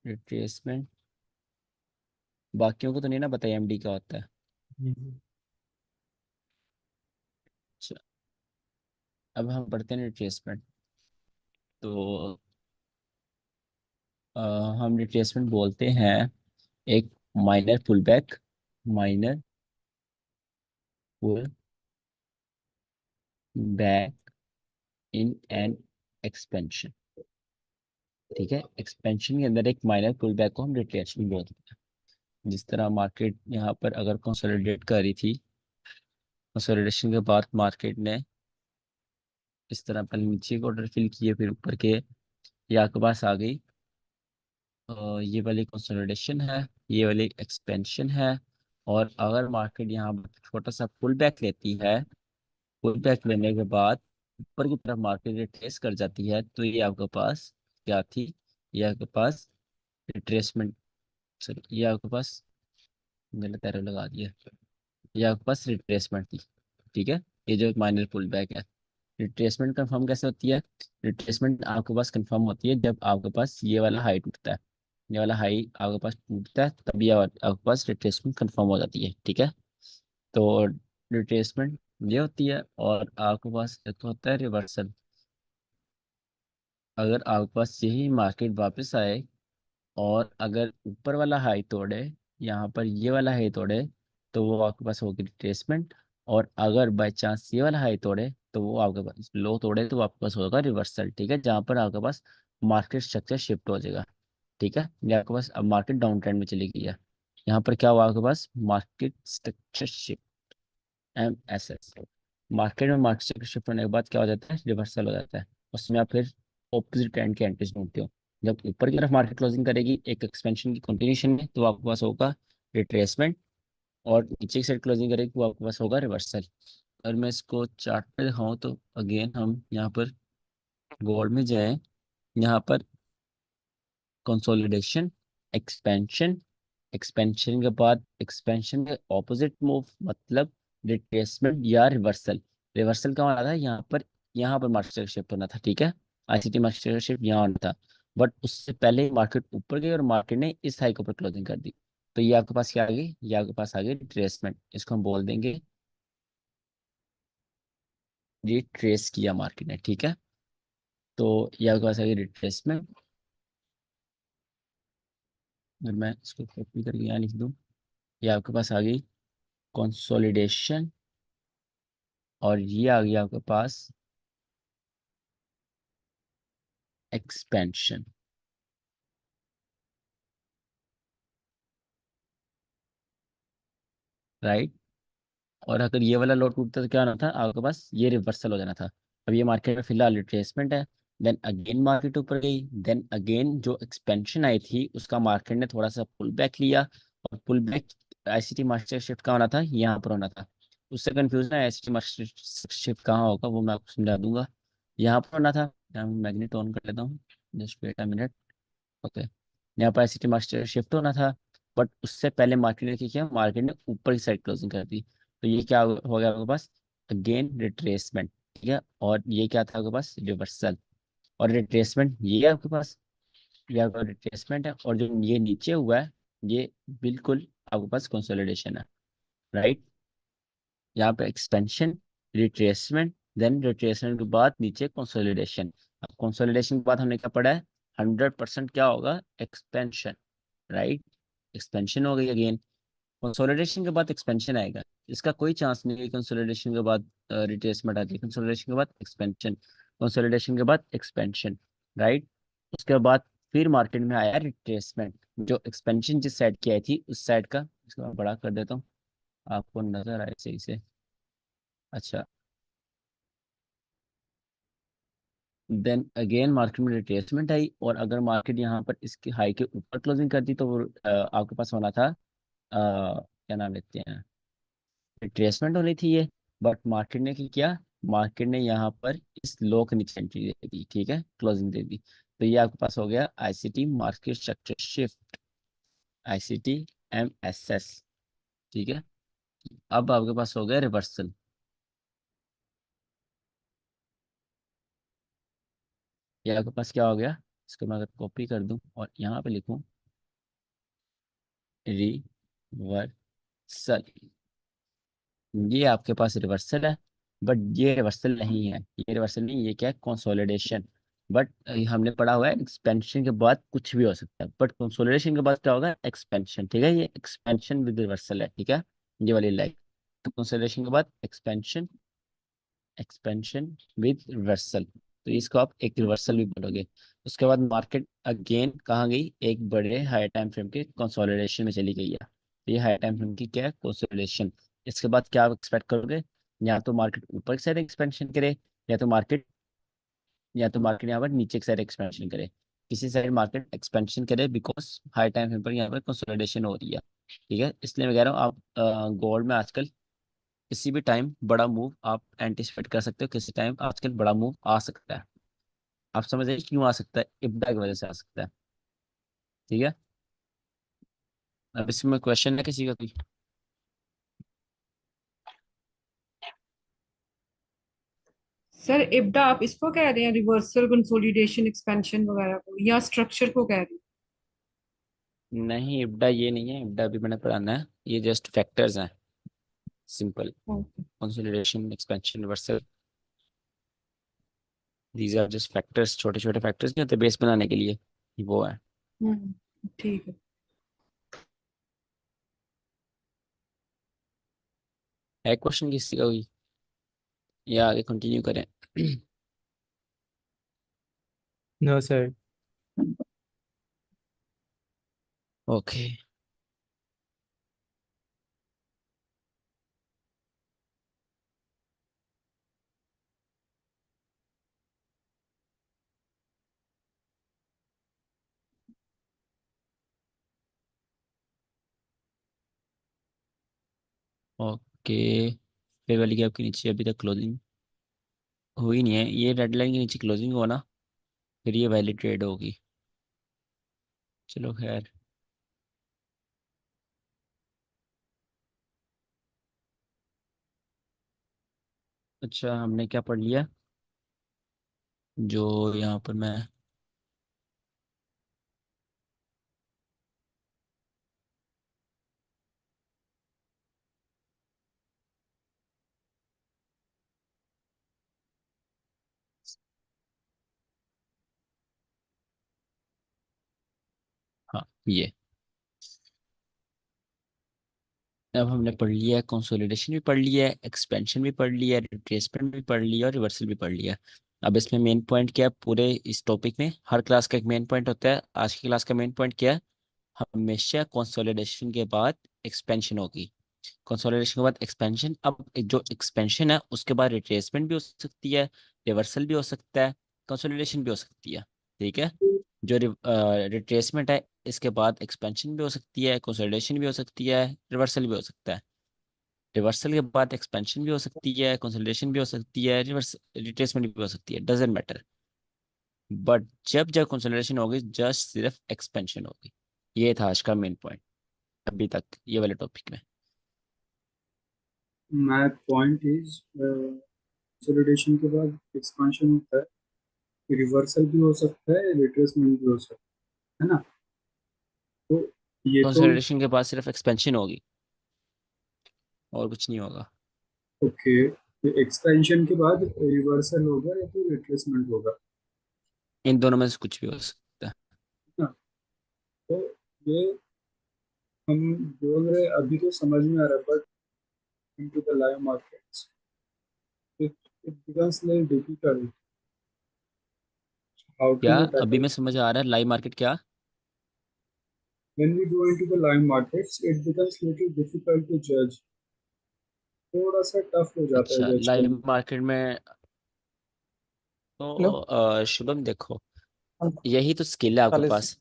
रिट्रेसमेंट। बाकियों को तो नहीं ना पता एएमडी क्या होता है। हम्म। अच्छा, अब हम पढ़ते हैं रिट्रेसमेंट। तो अ, हम रिट्रेसमेंट बोलते हैं एक minor pull back, minor pull back in an expansion, ठीक है। एक्सपेंशन के अंदर एक माइनर पुल बैक को हम रिट्रेसमेंट बोलते हैं। जिस तरह मार्केट यहाँ पर अगर कंसोलिडेट कर रही थी, कंसोलिडेशन के बाद मार्केट ने इस तरह पहले नीचे के ऑर्डर फिल किए, फिर ऊपर के, ये आपके पास आ गई। ये वाली कंसोलिडेशन है, ये वाली एक्सपेंशन है। और अगर मार्केट यहाँ पर छोटा सा पुल बैक लेती है, पुल बैक लेने के बाद ऊपर की तरफ मार्केट रिट्रेस कर जाती है, तो ये आपके पास क्या थी? ये आपके पास रिट्रेसमेंट, सॉरी, ये आपके पास गलत एरो लगा दिया, ये आपके पास रिट्रेसमेंट थी, ठीक है। ये जो माइनर पुल बैक है, रिट्रेसमेंट कंफर्म कैसे होती है? रिट्रेसमेंट आपके पास कंफर्म होती है जब आपके पास ये वाला हाई टूटता है, ये वाला हाई आपके पास टूटता है, तभी आपके पास रिट्रेसमेंट कंफर्म हो जाती है, ठीक है। तो रिट्रेसमेंट ये होती है, और आपके पास एक होता है रिवर्सल। अगर आपके पास यही मार्केट वापस आए और अगर ऊपर वाला हाई तोड़े, यहाँ पर ये वाला हाई तोड़े, तो वो आपके पास होगी रिट्रेसमेंट। और अगर बाई चांस ये वाला हाई तोड़े, तो वो आपके पास लो तोड़े, तो आपके पास होगा रिवर्सल, ठीक है, जहाँ पर आपके पास मार्केट स्ट्रक्चर शिफ्ट हो जाएगा, ठीक है। ये आपके पास अब मार्केट डाउन ट्रेंड में चली गई है। यहाँ पर क्या हुआ आपके पास? Market structure shift, MSS। Market में मार्केट स्ट्रक्चर शिफ्ट होने के बाद क्या हो जाता है? रिवर्सल हो जाता है। उसमें आप फिर ऑपोजिट ट्रेंड के एंट्रीज ढूंढते हो। जब ऊपर की तरफ मार्केट क्लोजिंग करेगी एक एक्सपेंशन की कंटिन्यूशन में, तो आपके पास होगा रिट्रेसमेंट। और नीचे की साइड क्लोजिंग करेगी तो आपके पास होगा रिवर्सल। और मैं इसको चार्ट पे दिखाऊँ तो अगेन हम यहाँ पर गोल्ड में जो है यहाँ पर कंसोलिडेशन, एक्सपेंशन, एक्सपेंशन के बाद एक्सपेंशन के ऑपोजिट मूव मतलब रिट्रेसमेंट या रिवर्सल। रिवर्सल का होना था यहाँ पर मार्केट शिफ्ट होना था, ठीक है। आईसीटी मार्केट शिफ्ट यहाँ होना था, बट उससे पहले मार्केट ऊपर गई और मार्केट ने इस हाई के ऊपर क्लोजिंग कर दी। तो ये आपके पास क्या आ गई, ये आपके पास आ गई रिट्रेसमेंट। इसको हम बोल देंगे रिट्रेस किया मार्केट ने, ठीक है। तो ये आपके पास आ गई रिट्रेसमेंट। अगर मैं इसको कॉपी करके यहाँ लिख दूँ, ये आपके पास आ गई कंसोलिडेशन, और ये आ गया आपके पास एक्सपेंशन, राइट। और अगर ये वाला लो टूटता तो क्या होना था आपके पास, ये रिवर्सल हो जाना था। अब ये मार्केट में फिलहाल रिट्रेसमेंट है, देन अगेन मार्केट ऊपर गई, देन अगेन जो एक्सपेंशन आई थी उसका मार्केट ने थोड़ा सा पुल बैक लिया, और pull back ICT market shift कहाँ होना था, यहाँ पर होना था। उससे कंफ्यूजन है आईसीटी मार्केट शिफ्ट कहाँ होगा, वो मैं आपको समझा दूंगा। यहाँ पर होना था, यहाँ मैग्नेट ऑन कर लेता हूँ, just wait a minute. Okay, यहाँ पर आईसीटी मार्केट शिफ्ट होना था, बट उससे पहले मार्केट ने क्या किया, मार्केट ने ऊपर की साइड क्लोजिंग कर दी। तो ये क्या हो गया आपके पास, अगेन रिट्रेसमेंट, ठीक है। और ये क्या था आपके पास, रिवर्सल। और रिट्रेसमेंट ये है आपके पास, ये आपका रिट्रेसमेंट है, और जो ये नीचे हुआ है ये बिल्कुल आपके पास कंसोलिडेशन है, राइट। यहाँ पे एक्सपेंशन, रिट्रेसमेंट, देन रिट्रेसमेंट के बाद नीचे कंसोलिडेशन। अब कंसोलिडेशन के बाद हमने क्या पढ़ा है, 100% क्या होगा, एक्सपेंशन, राइट। एक्सपेंशन हो गई अगेन, कंसोलिडेशन के बाद एक्सपेंशन आएगा। इसका कोई चांस नहीं है कंसोलिडेशन के बाद रिट्रेसमेंट आती है, कंसोलिडेशन के बाद एक्सपेंशन, कंसोलिडेशन के बाद एक्सपेंशन, राइट। उसके बाद फिर मार्केट में आया रिट्रेसमेंट, जो एक्सपेंशन जिस साइड की आई थी उस साइड का। इसको मैं बड़ा कर देता हूँ, आपको नजर आए सही से। अच्छा, देन अगेन मार्केट में रिट्रेसमेंट आई, और अगर मार्केट यहाँ पर इसके हाई के ऊपर क्लोजिंग करती तो वो आपके पास होना था क्या नाम लेते हैं, रिट्रेसमेंट होनी थी ये। बट मार्केट ने क्या किया, मार्केट ने यहाँ पर इस लो के नीचे एंट्री दे दी, ठीक है, क्लोजिंग दे दी। तो ये आपके पास हो गया ICT market structure shift, ICT MSS, ठीक है। अब आपके पास हो गया रिवर्सल। ये आपके पास क्या हो गया, इसको मैं अगर कॉपी कर दूं और यहाँ पे लिखूं रिवर्सल, ये आपके पास रिवर्सल है। बट ये रिवर्सल नहीं है, ये रिवर्सल नहीं, ये क्या है, कंसोलिडेशन। बट हमने पढ़ा हुआ है एक्सपेंशन के बाद कुछ भी हो सकता है, बट कंसोलिडेशन के बाद क्या होगा, एक्सपेंशन, ठीक है। ये एक्सपेंशन विद रिवर्सल है, ठीक है, ये वाली लाइन। तो कंसोलिडेशन के बाद एक्सपेंशन, एक्सपेंशन विद रिवर्सल, तो इसको आप एक रिवर्सल भी बोलोगे। उसके बाद मार्केट अगेन कहाँ गई, एक बड़े हाई टाइम फ्रेम के कंसोलिडेशन में चली गई है। तो ये हाई टाइम फ्रेम की क्या है, कंसोलिडेशन। इसके बाद क्या आप एक्सपेक्ट करोगे, या तो मार्केट ऊपर की साइड एक्सपेंशन करे, या तो मार्केट या तो मार्केट यहाँ पर नीचे की साइड एक्सपेंशन करे। किसी साइड मार्केट एक्सपेंशन करे, बिकॉज हाई टाइम फ्रेम पर यहाँ पर कंसोलिडेशन हो रही है, ठीक है। इसलिए मैं कह रहा हूँ आप गोल्ड में आजकल किसी भी टाइम बड़ा मूव आप एंटिसिपेट कर सकते हो, किसी टाइम आजकल बड़ा मूव आ सकता है। आप समझ रहे हैं क्यों आ सकता है, इब्डा की वजह से आ सकता है, ठीक है। अब इसमें क्वेश्चन है किसी का कोई। सर इब्डा आप इसको कह रहे हैं, रिवर्सल कंसोलिडेशन एक्सपेंशन वगैरह को, या स्ट्रक्चर को कह रहे हैं? नहीं, इब्डा ये नहीं है, इब्डा भी मैंने पढ़ाना है, ये जस्ट फैक्टर्स हैं, simple. Okay. Consolidation, expansion, reversal, these are just factors, छोटे छोटे फैक्टर्स नहीं होते बेस बनाने के लिए, वो है। ठीक है। क्वेश्चन किसी का कोई, या आगे कंटिन्यू करें। No sir. Okay, okay, fair वाली की आपके नीचे अभी तक क्लोजिंग हुई नहीं है, ये रेड लाइन के नीचे क्लोजिंग हो ना, फिर ये वैलिड ट्रेड होगी। चलो खैर। अच्छा, हमने क्या पढ़ लिया? जो यहाँ पर मैं, हाँ ये, अब हमने पढ़ लिया है, कंसोलिडेशन भी पढ़ लिया है, एक्सपेंशन भी पढ़ लिया है, रिट्रेसमेंट भी पढ़ लिया और रिवर्सल भी पढ़ लिया है। अब इसमें मेन पॉइंट क्या है पूरे इस टॉपिक में? हर क्लास का एक मेन पॉइंट होता है। आज की क्लास का मेन पॉइंट क्या है? हमेशा कंसोलिडेशन के बाद एक्सपेंशन होगी, कंसोलिडेशन के बाद एक्सपेंशन। अब जो एक्सपेंशन है उसके बाद रिट्रेसमेंट भी हो सकती है, रिवर्सल भी हो सकता है, कंसोलिडेशन भी हो सकती है। ठीक है, जो रिट्रेसमेंट है इसके बाद एक्सपेंशन भी हो सकती है, कंसोलिडेशन भी हो सकती है, रिवर्सल भी हो सकता है। रिवर्सल के बाद एक्सपेंशन भी हो सकती है, कंसोलिडेशन भी हो सकती है, रिवर्स रिट्रेसमेंट भी हो सकती है, डजेंट मैटर। बट जब जब कंसोलिडेशन होगी जस्ट सिर्फ एक्सपेंशन होगी। ये था आज का मेन पॉइंट अभी तक ये वाले टॉपिक में। My point is कंसोलिडेशन के बाद एक्सपांशन होता है, रिवर्सल भी हो सकता है, रिट्रेसमेंट भी हो सकता है ना। तो ये तो कंसोलिडेशन के बाद सिर्फ एक्सपेंशन होगी और कुछ नहीं होगा। ओके, तो एक्सपेंशन के बाद रिवर्सल होगा या फिर रिट्रेसमेंट होगा, इन दोनों में से कुछ भी हो सकता है। है ना। तो ये हम बोल रहे अभी तो समझ में आ रहा है, but into the live markets it becomes little difficult how क्या to अभी tackle. में समझ आ रहा है लाइव मार्केट क्या? When we go into the live markets it becomes little difficult to judge, थोड़ा सा टफ हो जाता है अच्छा, जज लाइव करना. मार्केट में हेलो। तो शुभम देखो, यही तो स्किल है आपके चालीस। पास।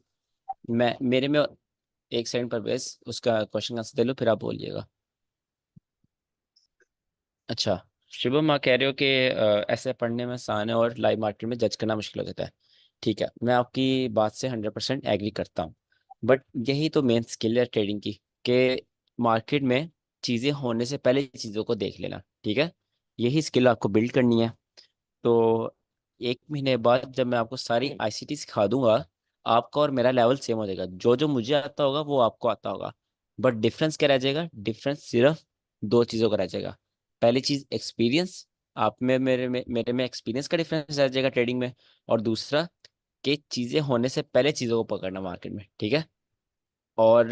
मैं मेरे में एक सेकंड पर बेस उसका क्वेश्चन आंसर दे लो फिर आप बोलिएगा। अच्छा, शुभम आप कह रहे हो कि ऐसे पढ़ने में आसान है और लाइव मार्केट में जज करना मुश्किल हो जाता है। ठीक है, मैं आपकी बात से 100% एग्री करता हूँ। बट यही तो मेन स्किल है ट्रेडिंग की, कि मार्केट में चीज़ें होने से पहले चीज़ों को देख लेना। ठीक है, यही स्किल आपको बिल्ड करनी है। तो 1 महीने बाद जब मैं आपको सारी आईसीटी सिखा दूंगा, आपका और मेरा लेवल सेम हो जाएगा। जो जो मुझे आता होगा वो आपको आता होगा। बट डिफरेंस क्या रह जाएगा? डिफरेंस सिर्फ दो चीज़ों का रह जाएगा। पहली चीज़ एक्सपीरियंस, आप में मेरे में एक्सपीरियंस का डिफरेंस रह जाएगा ट्रेडिंग में। और दूसरा कि चीज़ें होने से पहले चीज़ों को पकड़ना मार्केट में। ठीक है, और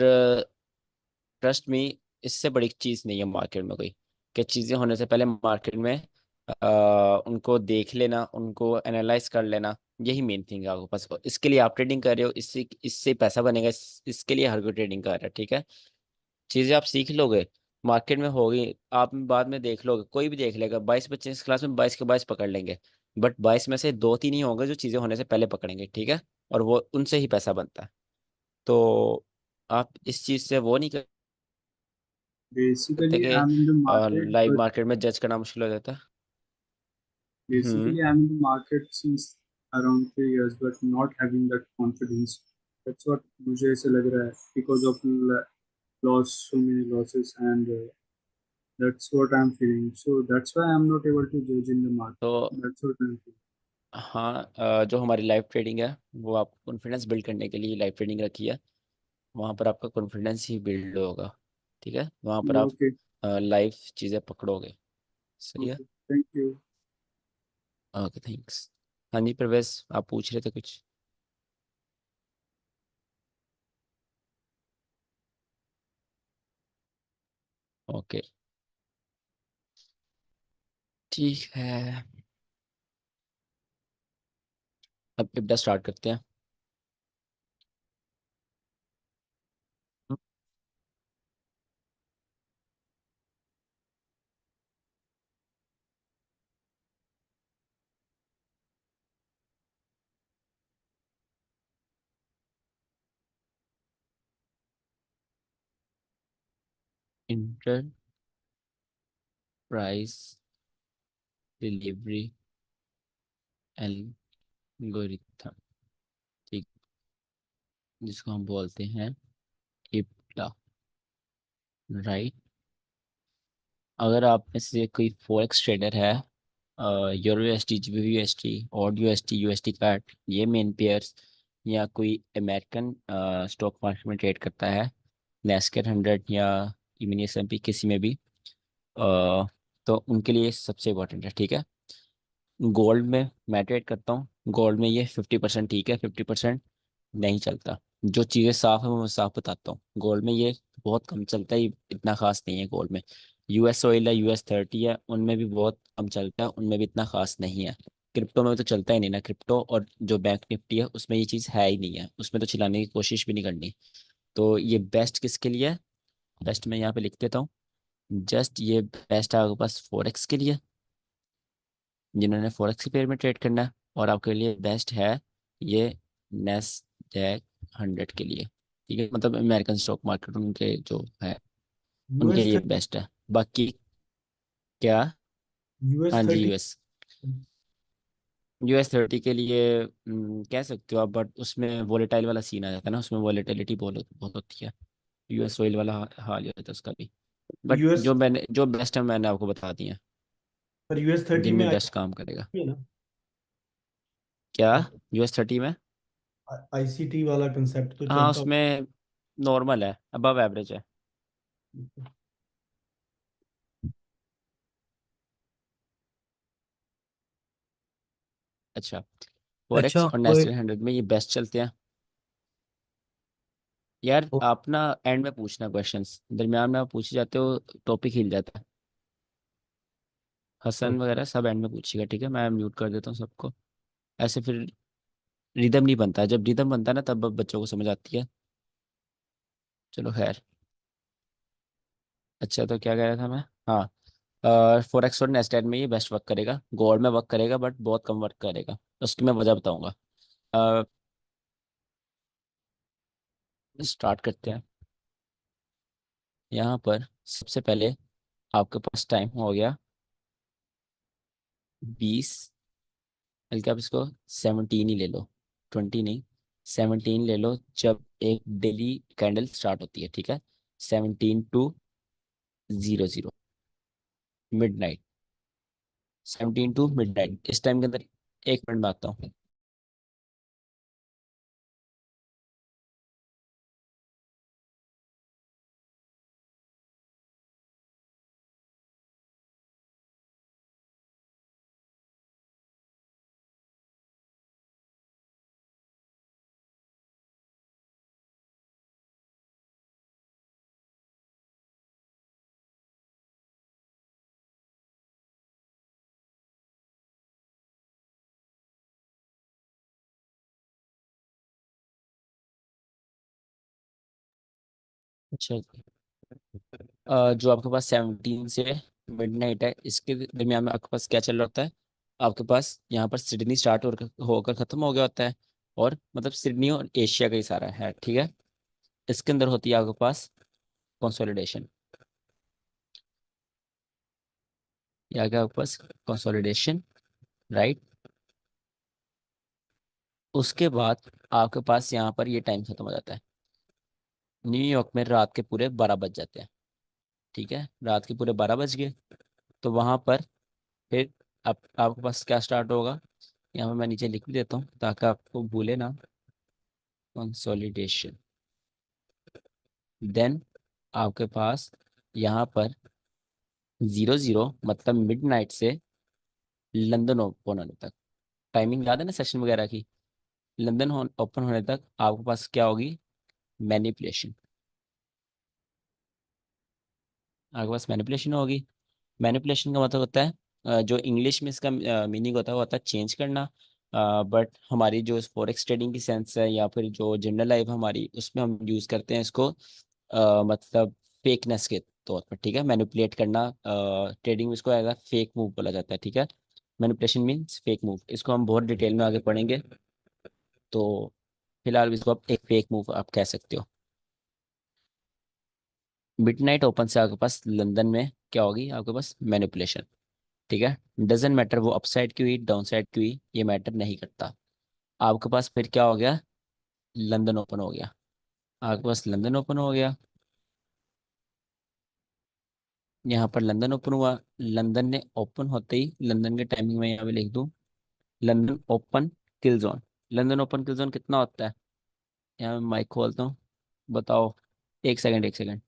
ट्रस्ट मी, इससे बड़ी चीज़ नहीं है मार्केट में कोई, कि चीज़ें होने से पहले मार्केट में उनको देख लेना, उनको एनालाइज कर लेना। यही मेन थिंग है आपके पास। इसके लिए आप ट्रेडिंग कर रहे हो, इससे इससे पैसा बनेगा, इसके लिए हर कोई ट्रेडिंग कर रहा है। ठीक है, चीज़ें आप सीख लोगे, मार्केट में होगी, आप बाद में देख लोगे, कोई भी देख लेगा। 22 बच्चे इस क्लास में 22 के 22 पकड़ लेंगे, बट 22 में से 2-3 ही होंगे जो चीज़ें होने से पहले पकड़ेंगे। ठीक है, और वो उनसे ही पैसा बनता है। तो आप इस चीज़ से वो नहीं करते Basically कि I'm in the market, live but market में जज करना मुश्किल हो जाता है। हम्म। I'm in the market since around 3 years but not having that confidence. That's what मुझे ऐसे लग रहा है, because of loss, so many losses, and that's what I'm feeling. So that's why I'm not able to judge in the market. तो That's what I'm feeling. हाँ, जो हमारी live trading है वो आप कॉन्फिडेंस बिल्ड करने के लिए लाइव ट्रेडिंग रखी है। वहाँ पर आपका कॉन्फिडेंस ही बिल्ड होगा। ठीक है, वहाँ पर आप Okay, लाइव चीज़ें पकड़ोगे। सही है। okay. Thank you. Okay, thanks. हाँ जी प्रवेश, आप पूछ रहे थे कुछ? ओके, ठीक है, अब इब्दा स्टार्ट करते हैं। इंटर प्राइस डिलीवरी एल्गोरिथम, ठीक, जिसको हम बोलते हैं इप्टा, राइट। अगर आप में से कोई फॉरेक्स ट्रेडर है, euro USD, GBP USD, AUD USD, USD CAD, ये मेन पेयर्स, या कोई अमेरिकन स्टॉक मार्केट में ट्रेड करता है, नैस्डैक 100 या इमिनी एसएमपी, किसी में भी, तो उनके लिए सबसे इम्पोर्टेंट है, ठीक है। गोल्ड में मैं ट्रेड करता हूँ, गोल्ड में ये 50% ठीक है, 50% नहीं चलता। जो चीज़ें साफ है वो मैं साफ बताता हूँ। गोल्ड में ये बहुत कम चलता है, ये इतना खास नहीं है गोल्ड में। यूएस ऑयल है, US30 है, उनमें भी बहुत कम चलता है, उनमें भी इतना खास नहीं है। क्रिप्टो में तो चलता ही नहीं ना, क्रिप्टो और जो बैंक निफ्टी है उसमें ये चीज़ है ही नहीं है, उसमें तो चिल्लाने की कोशिश भी नहीं करनी। तो ये बेस्ट किसके लिए है? बेस्ट मैं यहाँ पे लिख देता हूँ। जस्ट ये बेस्ट है आपके पास फॉरेक्स के लिए, जिन्होंने फॉरेक्स के पेयर में ट्रेड करना है, और आपके लिए बेस्ट है ये नेस्डैक 100 के लिए, ठीक है। मतलब अमेरिकन स्टॉक मार्केट उनके जो है उनके यूएस लिए बेस्ट है। बाकी क्या? यूएस हाँ जी, 30। US30 के लिए कह सकते हो आप, बट उसमें वोलेटाइल वाला सीन आ जाता है ना, उसमें वोलेटिलिटी बहुत बहुत होती है। US ऑयल वाला हाल ही होता है उसका भी। बट यूएस जो बेस्ट है मैंने आपको बता दी है, पर US30 में जिनमें बेस्ट काम करेगा। है ना, क्या? US30 में? आईसीटी वाला कंसेप्ट तो हाँ, चलता। उसमें नॉर्मल है, अबव एवरेज है। अच्छा, फॉरेक्स अच्छा और कोई नेस्डैक 100 में ये बेस्ट चलते हैं। यार ओ- आप ना एंड में पूछना क्वेश्चंस, दरम्यान में आप पूछे जाते हो, टॉपिक हिल जाता है। ओ- हसन वगैरह सब एंड में पूछेगा, ठीक है। मैं म्यूट कर देता हूँ सबको, ऐसे फिर रिदम नहीं बनता है। जब रिदम बनता है ना तब बच्चों को समझ आती है। चलो खैर। अच्छा, तो क्या कह रहा था मैं? हाँ, फॉरेक्स और नेस्डैक में ये बेस्ट वर्क करेगा, गोल्ड में वर्क करेगा बट बहुत कम वर्क करेगा, उसकी मैं वजह बताऊंगा। स्टार्ट करते हैं। यहाँ पर सबसे पहले आपके पास टाइम हो गया 20, बल्कि आप इसको 17 ही ले लो, 20 नहीं, 17 ले लो। जब एक डेली कैंडल स्टार्ट होती है, ठीक है, 17 to 00, मिड, 17 to मिड, इस टाइम के अंदर 1 मिनट में आता हूँ। अच्छा, जो आपके पास 17 से मिडनाइट है, इसके दरमियान में आपके पास क्या चल रहा होता है? आपके पास यहाँ पर सिडनी स्टार्ट होकर खत्म हो गया होता है, और मतलब सिडनी और एशिया का ही सारा है, ठीक है। इसके अंदर होती है आपके पास कंसोलिडेशन, या क्या आपके पास कंसोलिडेशन, राइट। उसके बाद आपके पास यहाँ पर ये टाइम खत्म हो जाता है। न्यूयॉर्क में रात के पूरे 12 बज जाते हैं, ठीक है, रात के पूरे 12 बज गए। तो वहां पर फिर आपके पास क्या स्टार्ट होगा? यहाँ पे मैं नीचे लिख भी देता हूँ ताकि आपको भूले ना। कंसोलिडेशन, देन आपके पास यहाँ पर 00 मतलब मिडनाइट से लंदन ओपन होने तक, टाइमिंग याद है ना सेशन वगैरह की? लंदन ओपन होने तक आपके पास क्या होगी? मैनिपुलेशन, आपके पास मैनिपुलेशन होगी। मैनिपुलेशन का मतलब होता है, जो इंग्लिश में इसका मीनिंग होता है वो होता है चेंज करना। बट हमारी जो फॉरेक्स ट्रेडिंग की सेंस है, या फिर जो जनरल लाइफ हमारी, उसमें हम यूज़ करते हैं इसको मतलब फेकनेस के तौर पर, ठीक है। मैनिपुलेट करना, ट्रेडिंग में इसको एज फेक मूव बोला जाता है, ठीक है। मैनिपुलेशन मीन्स फेक मूव, इसको हम बहुत डिटेल में आगे पढ़ेंगे। तो फिलहाल इसको आप एक फेक मूव आप कह सकते हो। मिडनाइट ओपन से आपके पास लंदन में क्या होगी? आपके पास मैनिपुलेशन, ठीक है, डजेंट मैटर वो अपसाइड की हुई डाउन साइड की हुई, ये मैटर नहीं करता। आपके पास फिर क्या हो गया, लंदन ओपन हो गया। आपके पास लंदन ओपन हो गया, यहाँ पर लंदन ओपन हुआ। लंदन ने ओपन होते ही लंदन के टाइमिंग में यहाँ पे लिख दूँ, लंदन ओपन किल जोन। लंदन ओपन किल जोन कितना होता है, यहाँ मैं माइक खोलता हूँ, बताओ। एक सेकंड, एक सेकंड।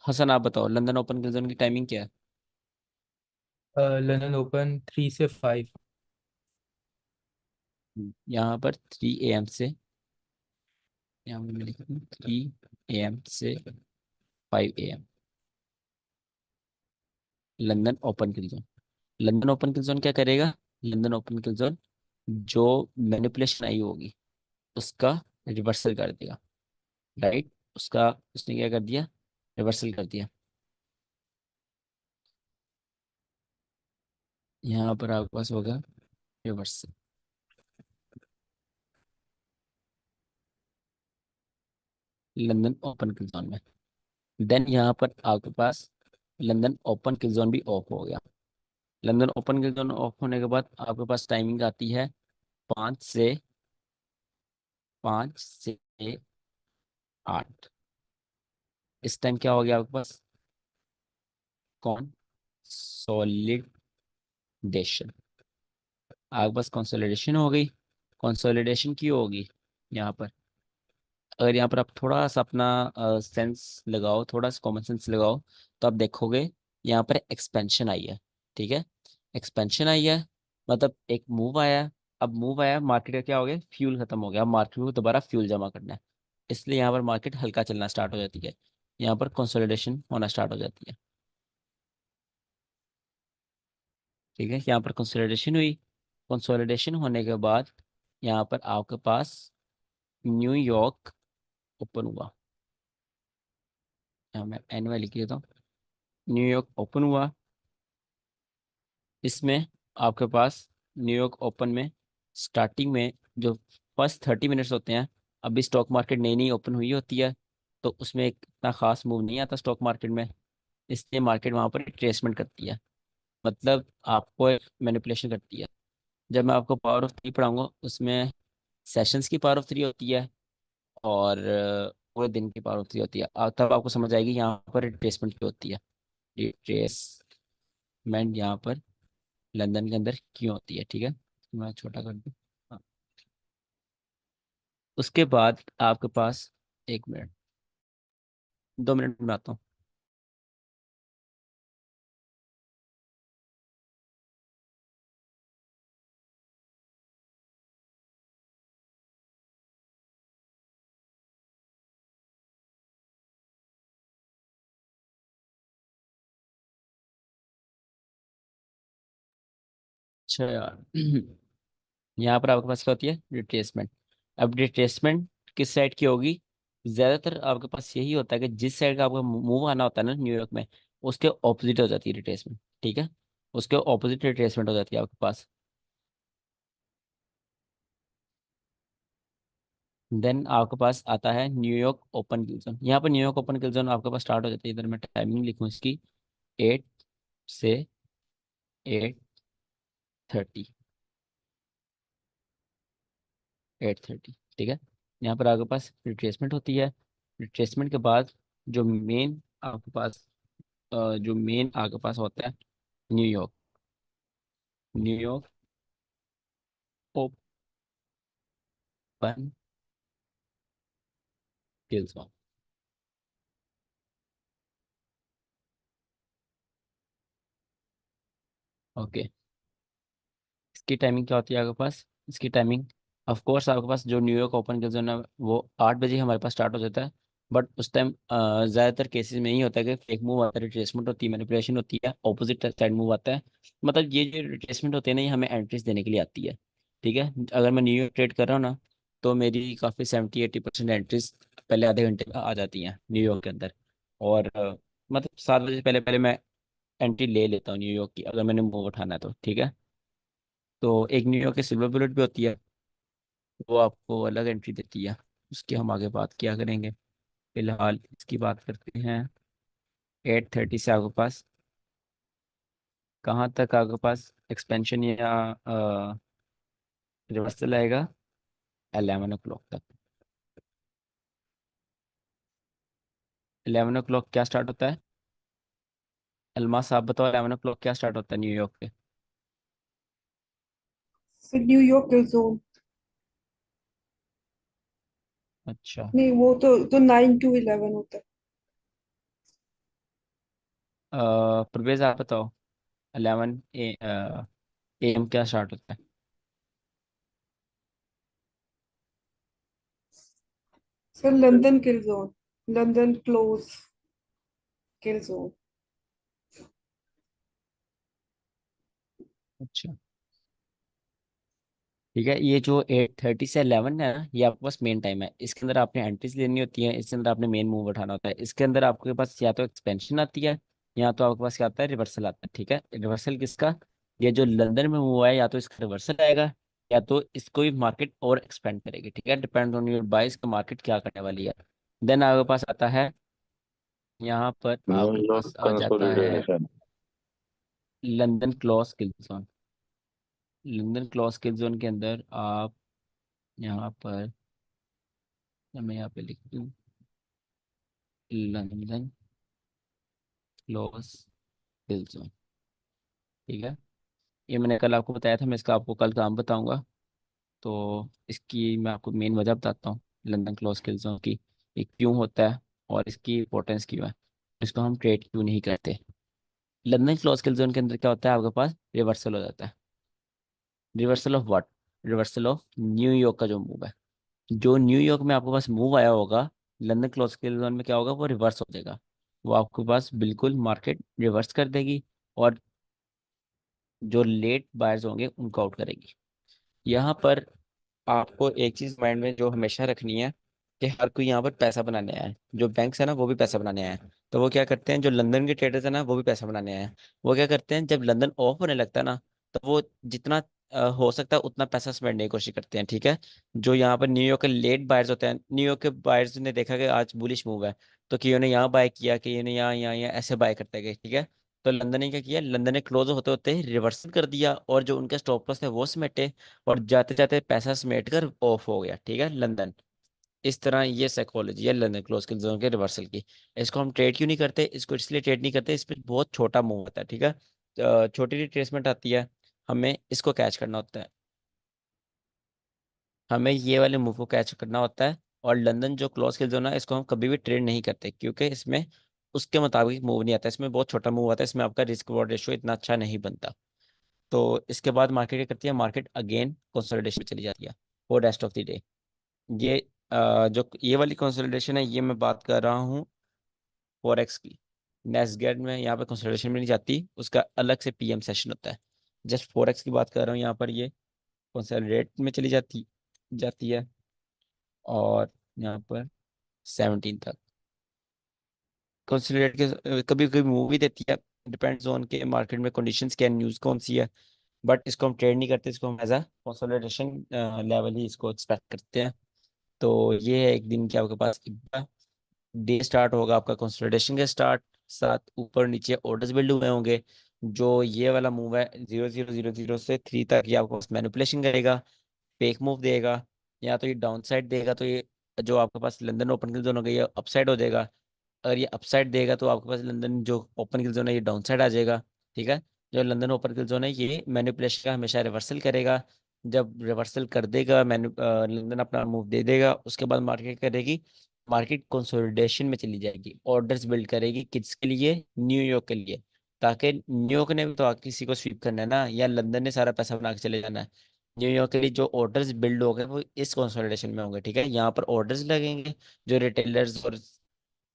हसन आप बताओ, लंदन ओपन किल जोन की टाइमिंग क्या है? लंदन ओपन 3 से 5। यहाँ पर 3 AM से, यहाँ पर मैं लिख दूँ 3 AM से 5 AM, London open kill zone. London open kill zone क्या करेगा, लंदन ओपन किल जोन जो मैनिपुलेशन आई होगी उसका रिवर्सल कर देगा। राइट, उसका उसने क्या कर दिया, रिवर्सल कर दिया। यहाँ पर आपके पास होगा रिवर्सल, लंदन ओपन किल जोन में। देन यहाँ पर आपके पास लंदन ओपन किल जोन भी ऑफ हो गया। London open kill zone of होने के बाद आपके पास टाइमिंग आती है 5 से 8। इस टाइम क्या हो गया आपके पास, कंसोलिडेशन। आपके पास कंसोलिडेशन हो गई। कंसोलिडेशन क्यों होगी, यहाँ पर अगर यहाँ पर आप थोड़ा सा अपना सेंस लगाओ, थोड़ा सा कॉमन सेंस लगाओ, तो आप देखोगे यहाँ पर एक्सपेंशन आई है। ठीक है, एक्सपेंशन आई है, मतलब एक मूव आया। अब मूव आया, मार्केट का क्या हो गया, फ्यूल खत्म हो गया, अब मार्केट को दोबारा फ्यूल जमा करना है, इसलिए यहाँ पर मार्केट हल्का चलना स्टार्ट हो जाती है, यहाँ पर कंसोलिडेशन होना स्टार्ट हो जाती है। ठीक है, यहाँ पर कंसोलिडेशन हुई। कंसोलिडेशन होने के बाद यहाँ पर आपके पास न्यूयॉर्क ओपन हुआ। यहाँ मैं एनुअल लिख देता हूँ, न्यूयॉर्क ओपन हुआ। इसमें आपके पास न्यूयॉर्क ओपन में स्टार्टिंग में जो फर्स्ट 30 मिनट्स होते हैं, अभी स्टॉक मार्केट नई नई ओपन हुई होती है, तो उसमें इतना खास मूव नहीं आता स्टॉक मार्केट में, इसलिए मार्केट वहाँ पर रिट्रेसमेंट करती है, मतलब आपको मैनिपुलेशन करती है। जब मैं आपको पावर ऑफ 3 पढ़ाऊंगा उसमें सेशंस की पावर ऑफ 3 होती है और पूरे दिन की पावर ऑफ 3 होती है, तब आपको समझ आएगी यहाँ पर रिट्रेसमेंट क्यों होती है। रिट्रेसमेंट यहाँ पर लंदन के अंदर क्यों होती है, ठीक है, मैं छोटा कर दूँ। हाँ। उसके बाद आपके पास 1 मिनट, 2 मिनट में आता हूँ। अच्छा यार यहाँ पर आपके पास क्या होती है, रिट्रेसमेंट। अब रिट्रेसमेंट किस साइड की होगी, ज्यादातर आपके पास यही होता है कि जिस साइड का आपका मूव आना होता है ना न्यूयॉर्क में, उसके ऑपोजिट हो जाती है रिट्रेसमेंट। ठीक है, उसके ऑपोजिट रिट्रेसमेंट हो जाती है आपके पास। देन आपके पास आता है न्यूयॉर्क ओपन किल जोन। यहाँ पर न्यूयॉर्क ओपन किल जोन आपके पास स्टार्ट हो जाती है, इधर मैं टाइमिंग लिखूँ इसकी, 8 से 8:30, 8:30। ठीक है, यहाँ पर आपके पास रिट्रेसमेंट होती है। रिट्रेसमेंट के बाद जो मेन आपके पास जो मेन आपके पास होता है न्यूयॉर्क, न्यूयॉर्क ओपन किल जोन। ओके, इसकी टाइमिंग क्या होती है आपके पास, इसकी टाइमिंग ऑफ कोर्स आपके पास जो न्यूयॉर्क ओपन का जोन है वो 8 बजे हमारे पास स्टार्ट हो जाता है, बट उस टाइम ज़्यादातर केसेस में यही होता है कि फेक मूव आता है, रिट्रेसमेंट होती है, मैनिपुलेशन होती है, ऑपोजिट साइड मूव आता है। मतलब ये जो रिट्रेसमेंट होते हैं ना, ये हमें एंट्रीज देने के लिए आती है। ठीक है, अगर मैं न्यूयॉर्क ट्रेड कर रहा हूँ ना, तो मेरी काफ़ी 70-80% एंट्रीज पहले आधे घंटे में आ जाती हैं न्यूयॉर्क के अंदर। और मतलब 7 बजे पहले पहले मैं एंट्री ले लेता हूँ न्यूयॉर्क की, अगर मैंने मूव उठाना है तो। ठीक है, तो एक न्यूयॉर्क की सिल्वर बुलेट भी होती है, वो आपको अलग एंट्री देती है, उसकी हम आगे बात किया करेंगे। फिलहाल इसकी बात करते हैं। 8:30 से आपके पास कहाँ तक आपके पास एक्सपेंशन या रिवर्सल आएगा? 11 o'clock तक। 11 o'clock क्या स्टार्ट होता है? अलमास आप बताओ, 11 o'clock क्या स्टार्ट होता है न्यूयॉर्क पे? फिर न्यूयॉर्क के जोन, अच्छा। नहीं वो तो 9 to 11 होता है। परवेज आप बताओ, 11 AM क्या स्टार्ट होता है? सर लंदन किल जोन, लंदन क्लोज किल जोन। अच्छा ठीक है, ये जो 8:30 से 11 है ना, ये आपके पास मेन टाइम है। इसके अंदर आपने एंट्रीज लेनी होती है, इसके अंदर आपने मेन मूव उठाना होता है। इसके अंदर आपके पास या तो एक्सपेंशन आती है, या तो आपके पास क्या आता है, रिवर्सल आता है। ठीक है, रिवर्सल किसका? ये जो लंदन में मूव है, या तो इसका रिवर्सल आएगा, या तो इसको भी मार्केट और एक्सपेंड करेगी। ठीक है, डिपेंड ऑन योर बाइस का मार्केट क्या करने वाली है। देन आपके पास आता है, यहाँ पर आपके न्यूयॉर्क पास आ जाता है कंसोलिडेशन। लंदन क्लॉज किल जोन। लंदन क्लॉज किल जोन के अंदर आप यहाँ पर, मैं यहाँ पे लिख दूँ, लंदन क्लॉज किल जोन। ठीक है, ये मैंने कल आपको बताया था, मैं इसका आपको कल काम बताऊंगा। तो इसकी मैं आपको मेन वजह बताता हूँ लंदन क्लॉज किल जोन की, ये क्यों होता है और इसकी इंपॉर्टेंस क्यों है, इसको हम ट्रेड क्यों नहीं करते। लंदन क्लॉज किल जोन के अंदर क्या होता है, आपके पास रिवर्सल हो जाता है। Reversal of what? Reversal of New York का जो मूव है। जो न्यूयॉर्क में आपके पास मूव आया होगा, लंदन क्लोज के जोन में क्या होगा, वो रिवर्स हो जाएगा। वो आपके पास बिल्कुल मार्केट रिवर्स कर देगी, और जो लेट बायर्स होंगे उनको आउट करेगी। यहाँ पर आपको एक चीज माइंड में जो हमेशा रखनी है, कि हर कोई यहाँ पर पैसा बनाने आया है। जो बैंक्स है ना, वो भी पैसा बनाने आए हैं। तो वो क्या करते हैं, जो लंदन के ट्रेडर्स है ना, वो भी पैसा बनाने आए हैं। वो क्या करते हैं, जब लंदन ऑफ होने लगता है ना, तो वो जितना हो सकता है उतना पैसा स्पेंडने की कोशिश करते हैं। ठीक है, जो यहाँ पर न्यूयॉर्क के लेट बायर्स होते हैं, न्यूयॉर्क के बायर्स ने देखा कि आज बुलिश मूव है, तो किसी ने यहाँ बाय किया, कि ने यहाँ यहाँ यहाँ ऐसे बाय करते गए। ठीक है, तो लंदन ने क्या किया, लंदन ने क्लोज होते होते ही रिवर्सल कर दिया, और जो उनके स्टॉप लॉस थे वो समेटे, और जाते जाते पैसा समेट कर ऑफ हो गया। ठीक है, लंदन। इस तरह ये साइकोलॉजी है लंदन क्लोज के जोन के रिवर्सल की। इसको हम ट्रेड क्यों नहीं करते, इसको इसलिए ट्रेड नहीं करते, इस पर बहुत छोटा मूव होता है। ठीक है, छोटी रिट्रेसमेंट आती है, हमें इसको कैच करना होता है, हमें ये वाले मूव को कैच करना होता है। और लंदन जो क्लोज के जोन है, इसको हम कभी भी ट्रेड नहीं करते, क्योंकि इसमें उसके मुताबिक मूव नहीं आता, इसमें बहुत छोटा मूव आता है, इसमें आपका रिस्क रिवॉर्ड रेशियो इतना अच्छा नहीं बनता। तो इसके बाद मार्केट क्या करती है, मार्केट अगेन कंसोलिडेशन में चली जाती है for rest of the day. ये जो ये वाली कंसोलिडेशन है, ये मैं बात कर रहा हूँ फॉरेक्स की। नेस्टगेट में यहाँ पे कंसोलिडेशन में नहीं जाती, उसका अलग से पीएम सेशन होता है। जस्ट फॉरेक्स की बात कर रहा हूँ, यहाँ पर ये कंसोलिडेट में चली जाती जाती है, और यहाँ पर 17 तक कंसोलिडेट के कभी कभी मूवी देती है, डिपेंड्स ऑन के मार्केट में कंडीशंस क्या, न्यूज़ कौन सी है। बट इसको हम ट्रेड नहीं करते, इसको हम एज अ कंसोलिडेशन लेवल ही इसको एक्सपेक्ट करते हैं। तो ये है एक दिन की आपके पास डे स्टार्ट होगा आपका कंसोलिडेशन के स्टार्ट साथ, ऊपर नीचे ऑर्डर्स बिल्ड हुए होंगे। जो ये वाला मूव है 0000 से 3 तक, ये आपको मैनिपुलेशन करेगा, फेक मूव देगा। या तो ये डाउन साइड देगा, तो ये जो आपके पास लंदन ओपन किल जोन हो गई है अपसाइड हो जाएगा। अगर ये अपसाइड देगा, तो आपके पास लंदन जो ओपन किल जोन है ये डाउन साइड आ जाएगा। ठीक है, जो लंदन ओपन किल जोन है ये मैनिपुलेशन का हमेशा रिवर्सल करेगा। जब रिवर्सल कर देगा, लंदन अपना मूव दे देगा, उसके बाद मार्केट करेगी, मार्केट कंसोलिडेशन में चली जाएगी, ऑर्डर्स बिल्ड करेगी, किसके लिए, न्यूयॉर्क के लिए। ताकि न्यूयॉर्क ने भी तो आगे किसी को स्वीप करना है ना, या लंदन ने सारा पैसा बना के चले जाना है। न्यूयॉर्क के लिए जो ऑर्डर्स बिल्ड हो गए वो इस कंसोलिडेशन में होंगे। ठीक है, यहाँ पर ऑर्डर्स लगेंगे, जो रिटेलर्स और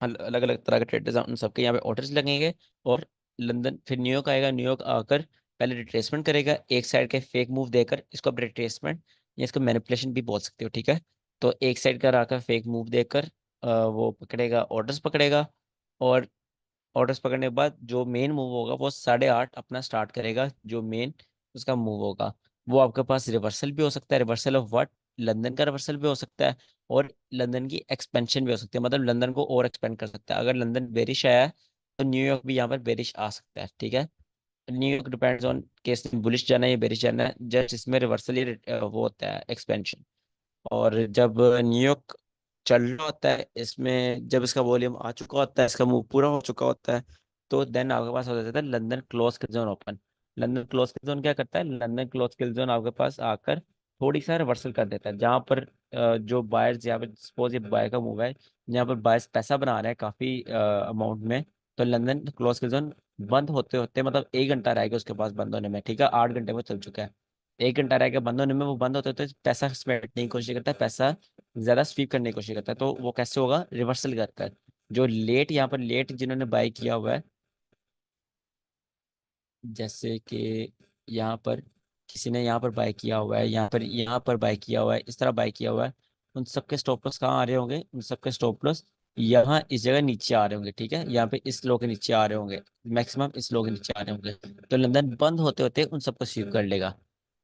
अलग अलग तरह के ट्रेडर्स हैं उन सबके यहाँ पे ऑर्डर्स लगेंगे। और लंदन फिर न्यूयॉर्क आएगा, न्यूयॉर्क आकर पहले रिट्रेसमेंट करेगा, एक साइड के फेक मूव देकर, इसको आप रिट्रेसमेंट या इसको मैनिपुलेशन भी बोल सकते हो। ठीक है, तो एक साइड का आकर फेक मूव देकर वो पकड़ेगा, ऑर्डर्स पकड़ेगा, और ऑर्डर्स पकड़ने के बाद जो मेन मूव होगा वो 8:30 अपना स्टार्ट करेगा, जो मेन उसका मूव होगा। वो आपके पास रिवर्सल भी हो सकता है, रिवर्सल ऑफ व्हाट, लंदन का रिवर्सल भी हो सकता है, और लंदन की एक्सपेंशन भी हो सकती है, मतलब लंदन को और एक्सपेंड कर सकता है। अगर लंदन बेरिश आया है, तो न्यूयॉर्क भी यहाँ पर बेरिश आ सकता है। ठीक है, न्यूयॉर्क डिपेंड्स ऑन कि इसमें बुलिश जाना है या बेरिश जाना है, जस्ट इसमें रिवर्सल ही वो होता है एक्सपेंशन। और जब न्यूयॉर्क चल रहा होता है इसमें, जब इसका वॉल्यूम आ चुका होता है, इसका मूव पूरा हो चुका होता है, तो देन आपके पास हो जाता है लंदन क्लोज किल जोन ओपन। लंदन क्लोज किल जोन क्या करता है, लंदन क्लोज किल जोन आपके पास आकर थोड़ी सा रिवर्सल कर देता है, जहाँ पर जो बायर्स, यहाँ पर सपोज ये बाय का मूव है, जहाँ पर बायर्स पैसा बना रहे हैं काफी अमाउंट में, तो लंदन क्लोज किल जोन बंद होते होते मतलब 1 घंटा रहेगा उसके पास बंद होने में, ठीक है, 8 घंटे वो चल चुका है। 1 घंटा रह गया बंद होने में, वो बंद होते होते पैसा स्पेंड करने की कोशिश करता है, पैसा ज्यादा स्वीप करने की कोशिश करता है, तो वो कैसे होगा, रिवर्सल करता है। जो लेट यहाँ पर लेट जिन्होंने बाय किया हुआ है, जैसे कि यहाँ पर किसी ने यहाँ पर बाय किया हुआ है, यहाँ पर बाय किया हुआ है, इस तरह बाय किया हुआ है, उन सबके स्टॉप लॉस कहाँ आ रहे होंगे, उन सबके स्टॉप लॉस यहाँ इस जगह नीचे आ रहे होंगे, ठीक है, यहाँ पे इस लो के नीचे आ रहे होंगे, मैक्सिमम इस लो के नीचे आ रहे होंगे, तो लंदन बंद होते होते उन सबको स्वीप कर लेगा।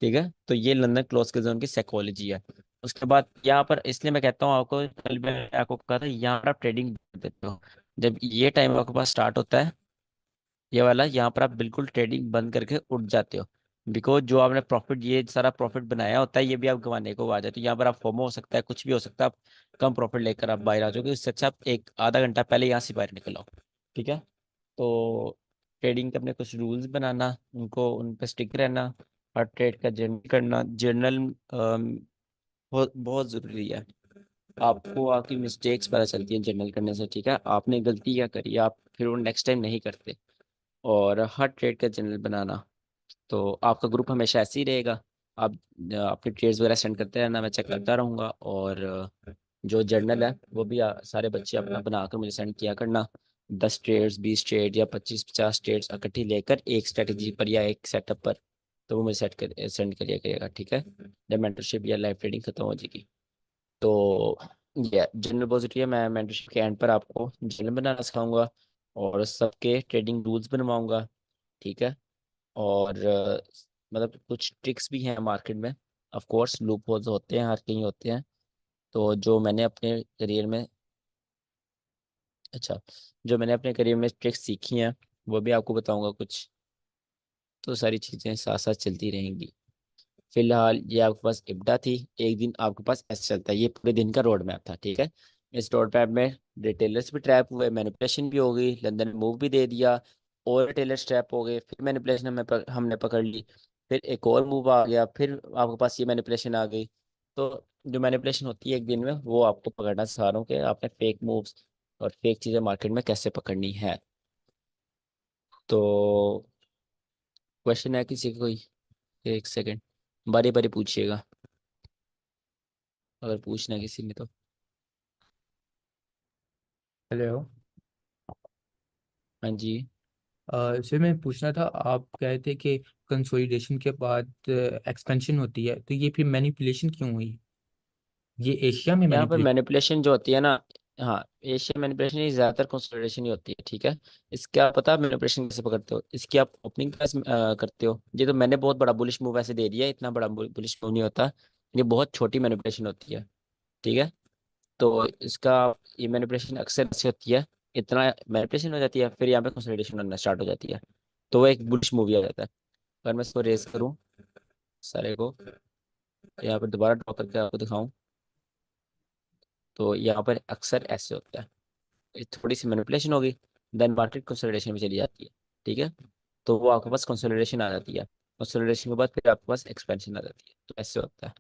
ठीक है, तो ये लंदन क्लोज के जोन की साइकोलॉजी है। उसके बाद यहाँ पर, इसलिए मैं कहता हूँ आपको, कल मैं आपको कहा था यहाँ पर आप ट्रेडिंग देते हो, जब ये टाइम आपके पास स्टार्ट होता है, ये वाला, यहाँ पर आप बिल्कुल ट्रेडिंग बंद करके उठ जाते हो, बिकॉज जो आपने प्रॉफिट, ये सारा प्रॉफिट बनाया होता है, ये भी आप गंवाने को आ जाते हो। यहाँ पर आप फोमो हो सकता है, कुछ भी हो सकता है, आप कम प्रॉफिट लेकर आप बाहर आ जाओगे, इससे अच्छा आप एक आधा घंटा पहले यहाँ से बाहर निकल आओ। ठीक है, तो ट्रेडिंग के अपने कुछ रूल्स बनाना, उनको उन पर स्टिक रहना, हर ट्रेड का जर्नल करना, जर्नल बहुत बहुत ज़रूरी है। आपको आपकी मिस्टेक्स पता चलती हैं जर्नल करने से, ठीक है, आपने गलती क्या करी, आप फिर वो नेक्स्ट टाइम नहीं करते। और हर ट्रेड का जर्नल बनाना, तो आपका ग्रुप हमेशा ऐसे ही रहेगा, आप अपने ट्रेड्स वगैरह सेंड करते रहना, मैं चेक करता रहूँगा, और जो जर्नल है वो भी सारे बच्चे अपना बनाकर मुझे सेंड किया करना, 10 ट्रेड्स, 20 ट्रेड या 25-50 ट्रेड्स इकट्ठी लेकर एक स्ट्रेटजी पर या एक सेटअप पर, तो वो मुझे सेंड करिए करिएगा, ठीक है, जब मेंटरशिप या लाइव ट्रेडिंग खत्म हो जाएगी। तो ये जनरल पॉजिटिव है, मैं मेंटरशिप के एंड पर आपको जनरल बनाना सिखाऊंगा और सबके ट्रेडिंग रूल्स बनवाऊंगा, ठीक है। और मतलब कुछ ट्रिक्स भी हैं मार्केट में, ऑफ कोर्स लूप होल्स होते हैं, हर कहीं होते हैं, तो जो मैंने अपने करियर में, अच्छा, जो मैंने अपने करियर में ट्रिक्स सीखी हैं वो भी आपको बताऊंगा कुछ, तो सारी चीज़ें साथ साथ चलती रहेंगी। फिलहाल ये आपके पास इब्डा थी, एक दिन आपके पास ऐसे चलता है, ये पूरे दिन का रोड मैप था, ठीक है। इस रोड मैप में रिटेलर्स भी ट्रैप हुए, मैनिपुलेशन भी हो गई, लंदन मूव भी दे दिया, और रिटेलर्स ट्रैप हो गए, फिर मैनिपुलेशन हमने पकड़ ली, फिर एक और मूव आ गया, फिर आपके पास ये मैनिपुलेशन आ गई। तो जो मैनिपुलेशन होती है एक दिन में, वो आपको पकड़ना सिखा रहा हूँ कि आपने फेक मूव्स और फेक चीज़ें मार्केट में कैसे पकड़नी है। तो क्वेश्चन है किसी का कोई? एक सेकेंड, बारी बारी पूछिएगा अगर पूछना है किसी ने तो। हेलो। हाँ जी। सर मैं पूछना था, आप कह रहे थे कि कंसोलिडेशन के बाद एक्सपेंशन होती है, तो ये फिर मैनिपुलेशन क्यों हुई? ये एशिया में यहाँ पर मैनिपुलेशन? मैनिपुलेशन जो होती है ना, हाँ, एशिया मैनिपुलेशन ही ज्यादातर कंसोलिडेशन ही होती है, ठीक है। इसके आप पता मैनिपुलेशन कैसे पकड़ते हो, इसकी आप ओपनिंग कैसे करते हो, ये तो मैंने बहुत बड़ा बुलिश मूव ऐसे दे दिया, इतना बड़ा बुलिश मूव नहीं होता, ये बहुत छोटी मैनिपुलेशन होती है, ठीक है। तो इसका, ये मैनिपुलेशन अक्सर ऐसे होती है, इतना मैनिपुलेशन हो जाती है, फिर यहाँ पे कंसोलिडेशन होना स्टार्ट हो जाती है, तो वो एक बुलिश मूव आ जाता है। अगर मैं इसको रेस करूँ सारे को, यहाँ पर दोबारा ड्रॉ करके आपको दिखाऊं, तो यहाँ पर अक्सर ऐसे होता है, ये थोड़ी सी मैनिपुलेशन होगी, देन मार्केट कंसोलिडेशन में चली जाती है, ठीक है, तो वो आपके पास कंसोलिडेशन आ जाती है, कंसोलिडेशन के बाद फिर आपके पास एक्सपेंशन आ जाती है, तो ऐसे होता है।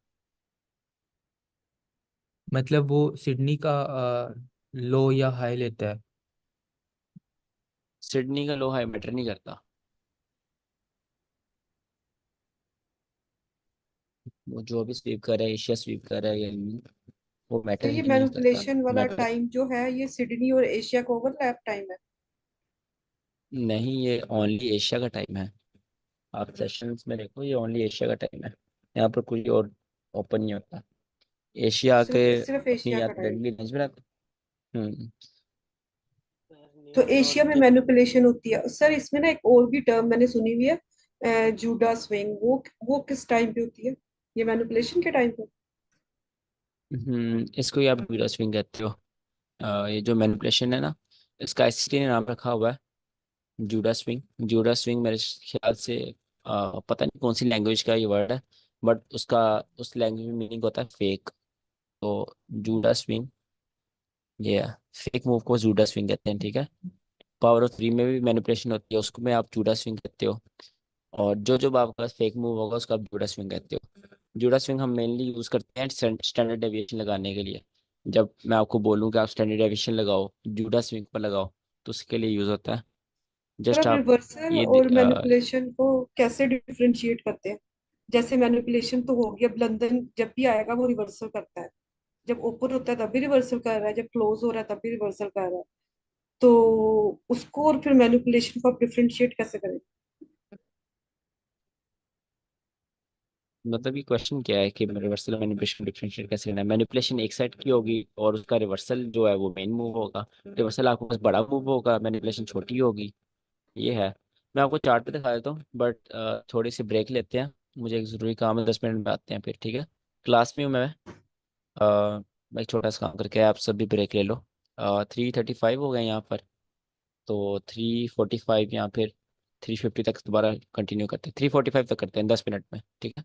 मतलब वो सिडनी का लो या हाई लेता है? सिडनी का लो हाई मैटर नहीं करता, वो जो भी स्वीप कर रहा है, एशिया स्वीप कर रहा है या नहीं, वो तो मैटर ये ही नहीं करता। मैनिपुलेशन वाला मैटर टाइम जो है ये सिडनी और एशिया का ओवरलैप टाइम है? नहीं, ये ओनली एशिया का टाइम है, आप सेशंस में देखो, ये ओनली एशिया का टाइम है, यहाँ पर कोई और ओपन नहीं होता। एशिया सिर्फ आके सिर्फ अपनी एशिया या का तो टाइम? रेगुलर रेंज बनाते। हम्म। तो न्यूज़ और एशिया में जब, मैनिपुलेशन होती है सर, इसमें ना एक और भी टर्म मैंने सुनी हुई है, जूडा स्विंग, वो किस टाइम पे होती है? ये मैनिपुलेशन के टाइम पे? इसको ही आप डूडा स्विंग कहते हो। ये जो मैनिपुलेशन है ना, इसका इसलिए नाम रखा हुआ है जूडा स्विंग, जूडा स्विंग मेरे ख्याल से पता नहीं कौन सी लैंग्वेज का ये वर्ड है, बट उसका उस लैंग्वेज में मीनिंग होता है फेक। तो जूडा स्विंग, ये फेक मूव को जूडा स्विंग कहते हैं, ठीक है। पावर ऑफ थ्री में भी मैनिपुलेशन होती है, उसको में आप जूडा स्विंग कहते हो। और जो जो आपके पास फेक मूव होगा उसका आप जूडा स्विंग कहते हो। जूडा स्विंग हम मेनली यूज करते हैं स्टैंडर्ड डेविएशन लगाने के लिए। जब मैं आपको बोलूँ कि आप स्टैंडर्ड डेविएशन लगाओ, जूडा स्विंग पर लगाओ, तो उसके लिए यूज होता है। सर जस्ट आप आप रिवर्सल ये और मैनिपुलेशन को कैसे डिफरेंशिएट करते हैं? जैसे मैनिपुलेशन तो हो गया, अब लंदन जब भी आएगा वो रिवर्सल करता है, जब ओपन होता है तब भी रिवर्सल कर रहा है, जब क्लोज हो रहा है तब भी रिवर्सल कर रहा है। तो उसको और फिर मैनिपुलेशन को आप डिफरेंशिएट कैसे करें? मतलब ये क्वेश्चन क्या है कि रिवर्सल और मैनिपुलेशन डिफरेंशिएट कैसे करना है। मैनिपुलेशन एक साइड की होगी और उसका रिवर्सल जो है वो मेन मूव होगा। रिवर्सल आपके पास बड़ा मूव होगा, मैनिपुलेशन छोटी होगी। ये है। मैं आपको चार्ट पे दिखा देता हूँ, बट थोड़ी सी ब्रेक लेते हैं। मुझे एक ज़रूरी काम है, 10 मिनट में आते हैं फिर, ठीक है। क्लास में हूँ मैं। मैं एक छोटा सा काम करके आप सब भी ब्रेक ले लो। 3:35 हो गए यहाँ पर, तो 3:45 या फिर 3:50 तक दोबारा कंटिन्यू करते हैं। 3:45 तक करते हैं, 10 मिनट में, ठीक है।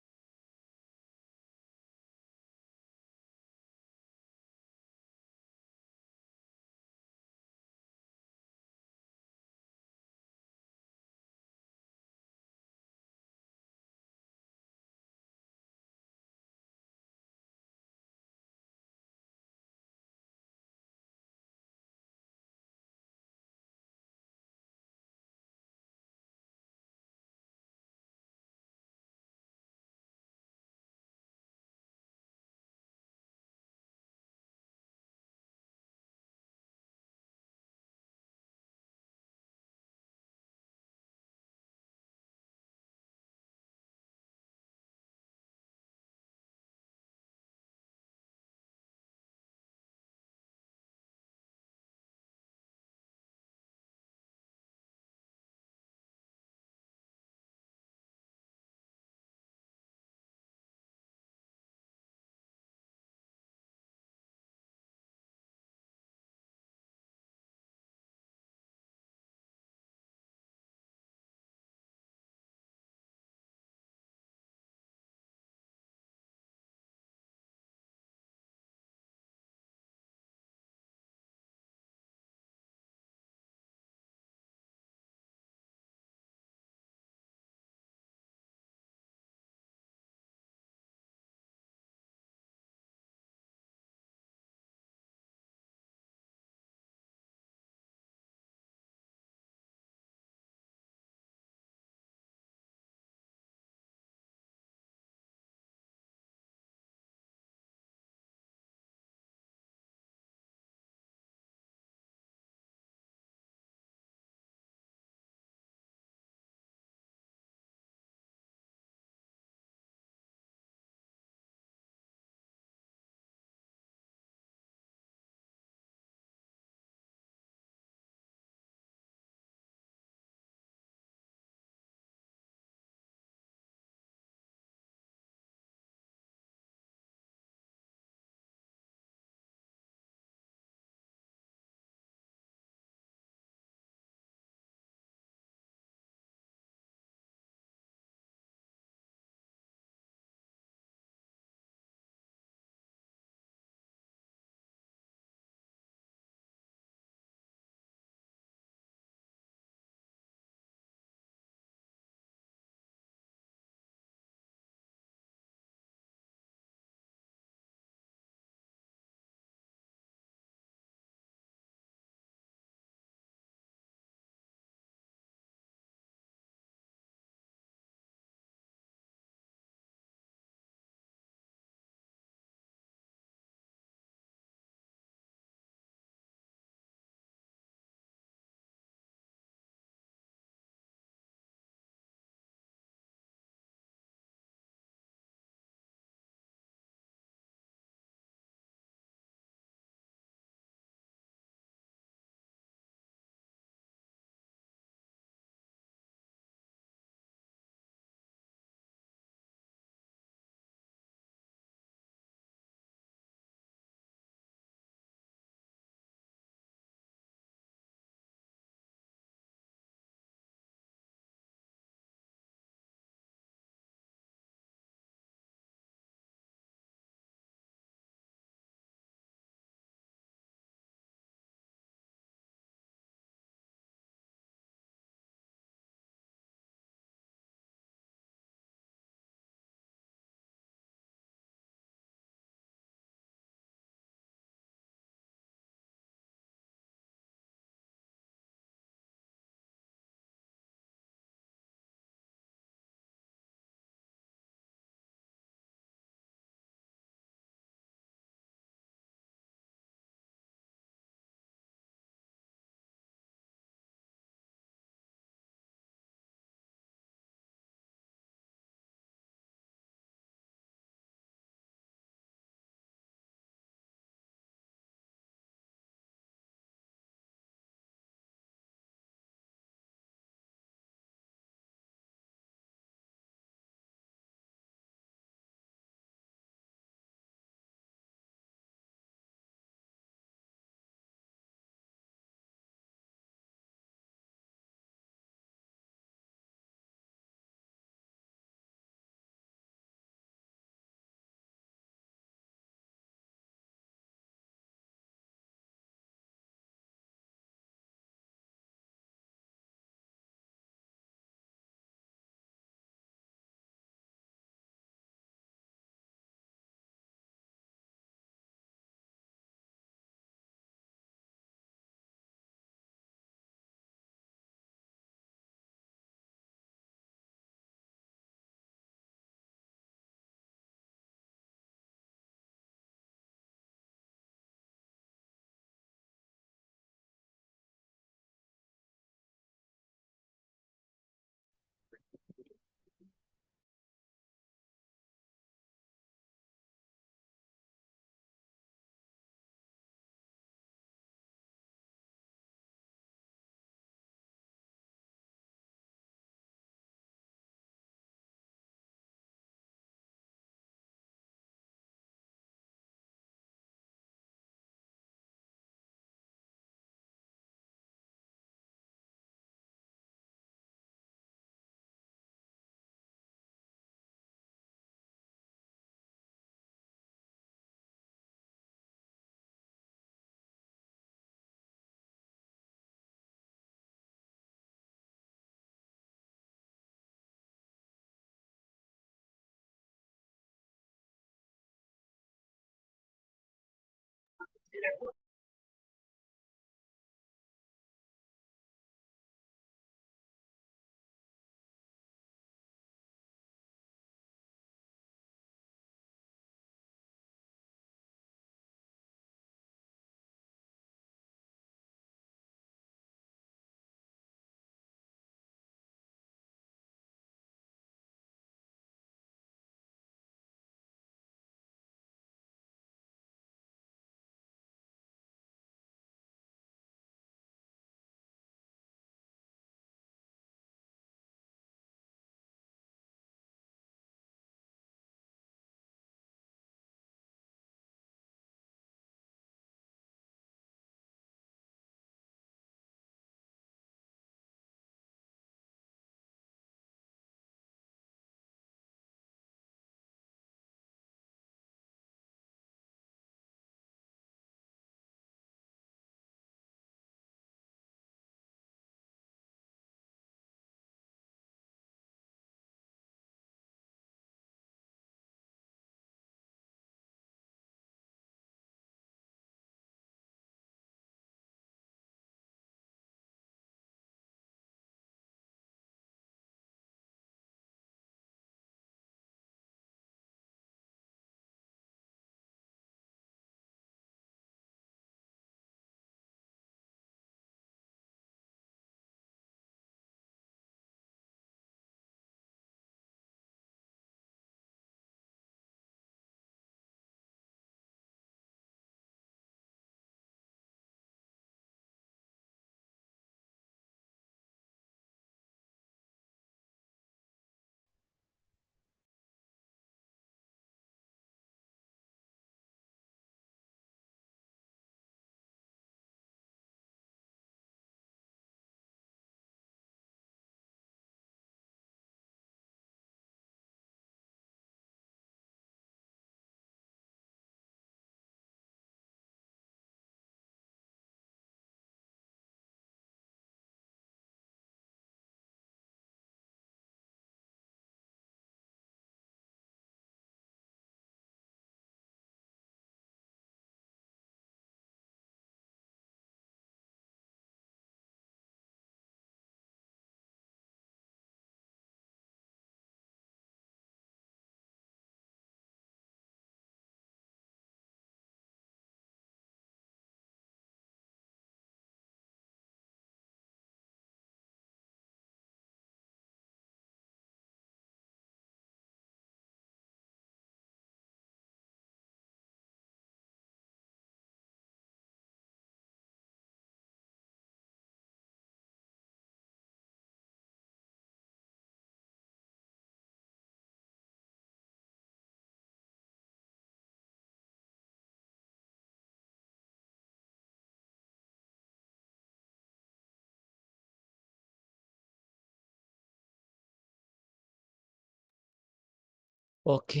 ओके,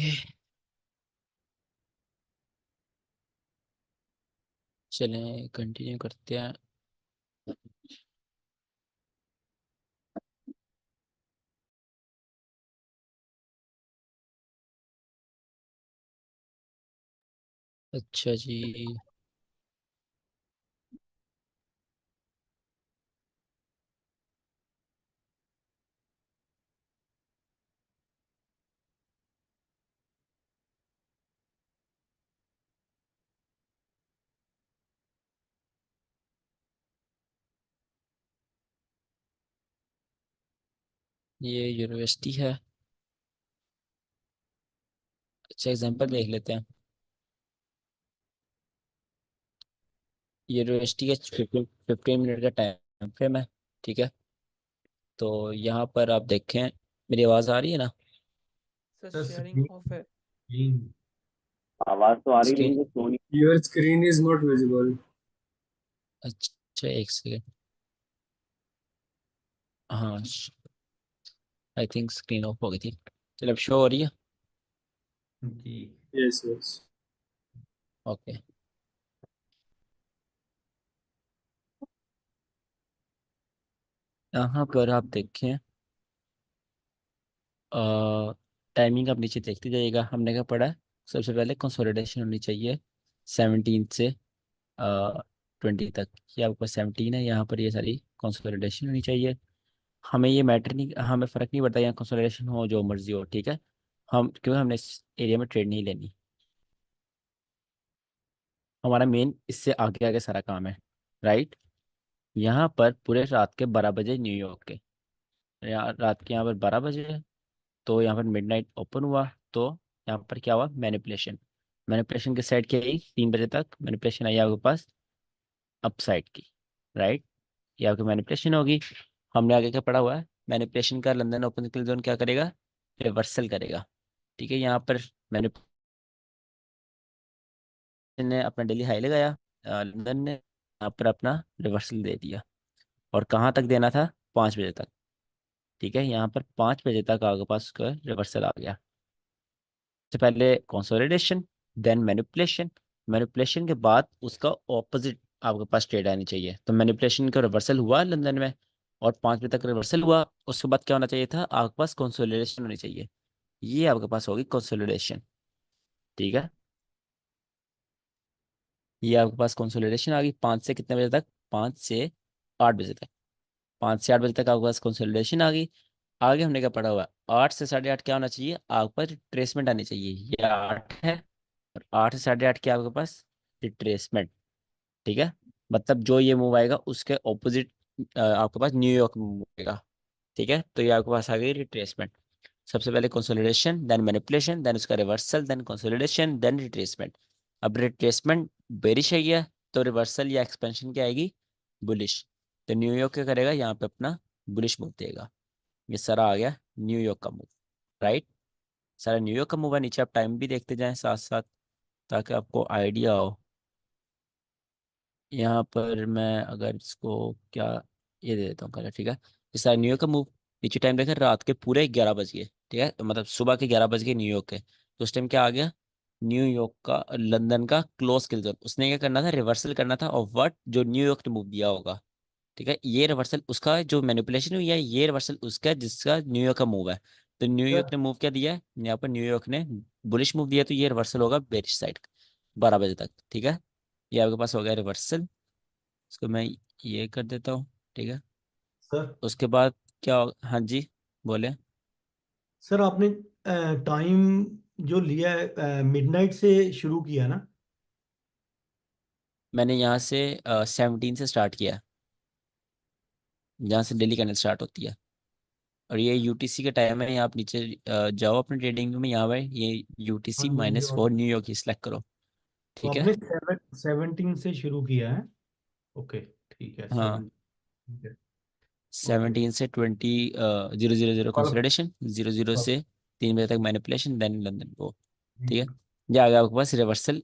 चलें कंटिन्यू करते हैं। अच्छा जी, ये यूनिवर्सिटी है। अच्छा, एग्जांपल देख लेते हैं। यूनिवर्सिटी का 15 मिनट का टाइम फ्रेम है, ठीक है। तो यहाँ पर आप देखें, मेरी आवाज़ आ रही है ना? सर सर शेयरिंग ऑफ है। स्क्रीन आवाज तो आ रही स्क्रीन, लेकिन स्लो नहीं। Your screen is not visible. अच्छा एक सेकेंड। हाँ, आई थिंक स्क्रीन ऑफ हो गई थी। चलो अब शो हो रही है। जी। Yes, yes. ओके, यहाँ पर आप देखें, टाइमिंग आप नीचे देखते जाइएगा। हमने क्या पढ़ा है? सबसे पहले कंसोलिडेशन होनी चाहिए 17 से 20 तक। ये आपके पास 17 है, यहाँ पर ये सारी कंसोलिडेशन होनी चाहिए। हमें ये मैटर नहीं, हमें फ़र्क नहीं पड़ता यहाँ कंसोलिडेशन हो जो मर्जी हो, ठीक है। हम क्योंकि हमने इस एरिया में ट्रेड नहीं लेनी, हमारा मेन इससे आगे आगे सारा काम है, राइट। यहाँ पर पूरे रात के 12 बजे न्यूयॉर्क के, यहाँ रात के यहाँ पर 12 बजे है, तो यहाँ पर मिडनाइट ओपन हुआ। तो यहाँ पर क्या हुआ? मैनिपुलेशन। मैनिपुलेशन की साइड क्या आई? 3 बजे तक मैनिपुलेशन आई आपके पास अपसाइड की, राइट। ये आपकी मैनिपुलेशन होगी। हमने आगे क्या पढ़ा हुआ है? मैनिपुलेशन का लंदन ओपन सर्किल जोन क्या करेगा? रिवर्सल करेगा, ठीक है। यहाँ पर मैनिपुलेशन ने अपना डेली हाई लगाया, लंदन ने यहाँ पर अपना रिवर्सल दे दिया। और कहाँ तक देना था? 5 बजे तक, ठीक है। यहाँ पर 5 बजे तक आपके पास उसका रिवर्सल आ गया। सबसे पहले कंसोलिडेशन, देन मैनिपुलेशन। मैनिपुलेशन के बाद उसका ऑपोजिट आपके पास ट्रेड आनी चाहिए। तो मैनिपुलेशन का रिवर्सल हुआ लंदन में और 5 बजे तक रिवर्सल हुआ। उसके बाद क्या होना चाहिए था? आपके पास कंसोलिडेशन होनी चाहिए। ये आपके पास होगी कंसोलिडेशन, ठीक है। ये आपके पास कंसोलिडेशन आ गई 5 से कितने बजे तक? 5 से 8 बजे तक। 5 से 8 बजे तक आपके पास कंसोलिडेशन आ गई। आगे हमने क्या पढ़ा हुआ है? 8 से 8:30 क्या होना चाहिए? आपके पास रिट्रेसमेंट आनी चाहिए। ये 8 है, और 8 से 8:30 क्या आपके पास? रिट्रेसमेंट, ठीक है। मतलब जो ये मूव आएगा उसके ऑपोजिट आपके पास न्यूयॉर्क मूव आएगा, ठीक है। तो ये आपके पास आ गई रिट्रेसमेंट। सबसे पहले कंसोलिडेशन, देन मैनिपुलेशन, देन उसका reversal, then consolidation, then retracement. अब रिट्रेसमेंट बेरिश है, तो रिवर्सल या एक्सपेंशन क्या आएगी? बुलिश। तो न्यूयॉर्क क्या करेगा? यहाँ पे अपना बुलिश मूव देगा। ये सारा आ गया न्यूयॉर्क का मूव, राइट। सारा न्यूयॉर्क का मूव है। नीचे आप टाइम भी देखते जाएं साथ साथ, ताकि आपको आइडिया हो। यहाँ पर मैं अगर इसको क्या, ये दे देता हूँ कलर, ठीक है। इस सारा न्यूयॉर्क का मूव, नीचे टाइम देखें, रात के पूरे 11 बज गए, ठीक है। मतलब सुबह के 11 बज गए न्यूयॉर्क के। तो उस टाइम क्या आ गया? न्यूयॉर्क का, लंदन का क्लोज किल जोन। उसने क्या करना था? रिवर्सल करना था ऑफ व्हाट? जो न्यूयॉर्क ने मूव दिया होगा, ठीक है। ये रिवर्सल उसका है जो मैनिपुलेशन हुई है, ये रिवर्सल उसका है जिसका न्यूयॉर्क का मूव है। तो न्यूयॉर्क सर ने मूव क्या दिया है? यहाँ पर न्यूयॉर्क ने बुलिश मूव दिया, तो ये रिवर्सल होगा बेरिश साइड 12 बजे तक, ठीक है। ये आपके पास हो गया रिवर्सल। इसको मैं ये कर देता हूँ, ठीक है। सर उसके बाद क्या हाँ जी, बोले। सर आपने टाइम जो लिया है मिडनाइट से शुरू किया ना? मैंने यहाँ से 17 से स्टार्ट किया है, जहाँ से डेली कैंडल स्टार्ट होती है। और ये यूटीसी का टाइम है। यहाँ आप नीचे जाओ अपने ट्रेडिंग में, यहाँ पर ये हाँ यूटीसी जी। -4 न्यूयॉर्क ही सिलेक्ट करो, तो ठीक है। आपने 17 से शुरू किया है? ओके, ठीक है। हाँ, 7, ठीक है। ओके। 17 से 20 000 और कंसोलिडेशन, 00 और- से 3 बजे तक मैनिपुलेशन, देन लंदन को, ठीक है। जी। ये आ गया आपके पास रिवर्सल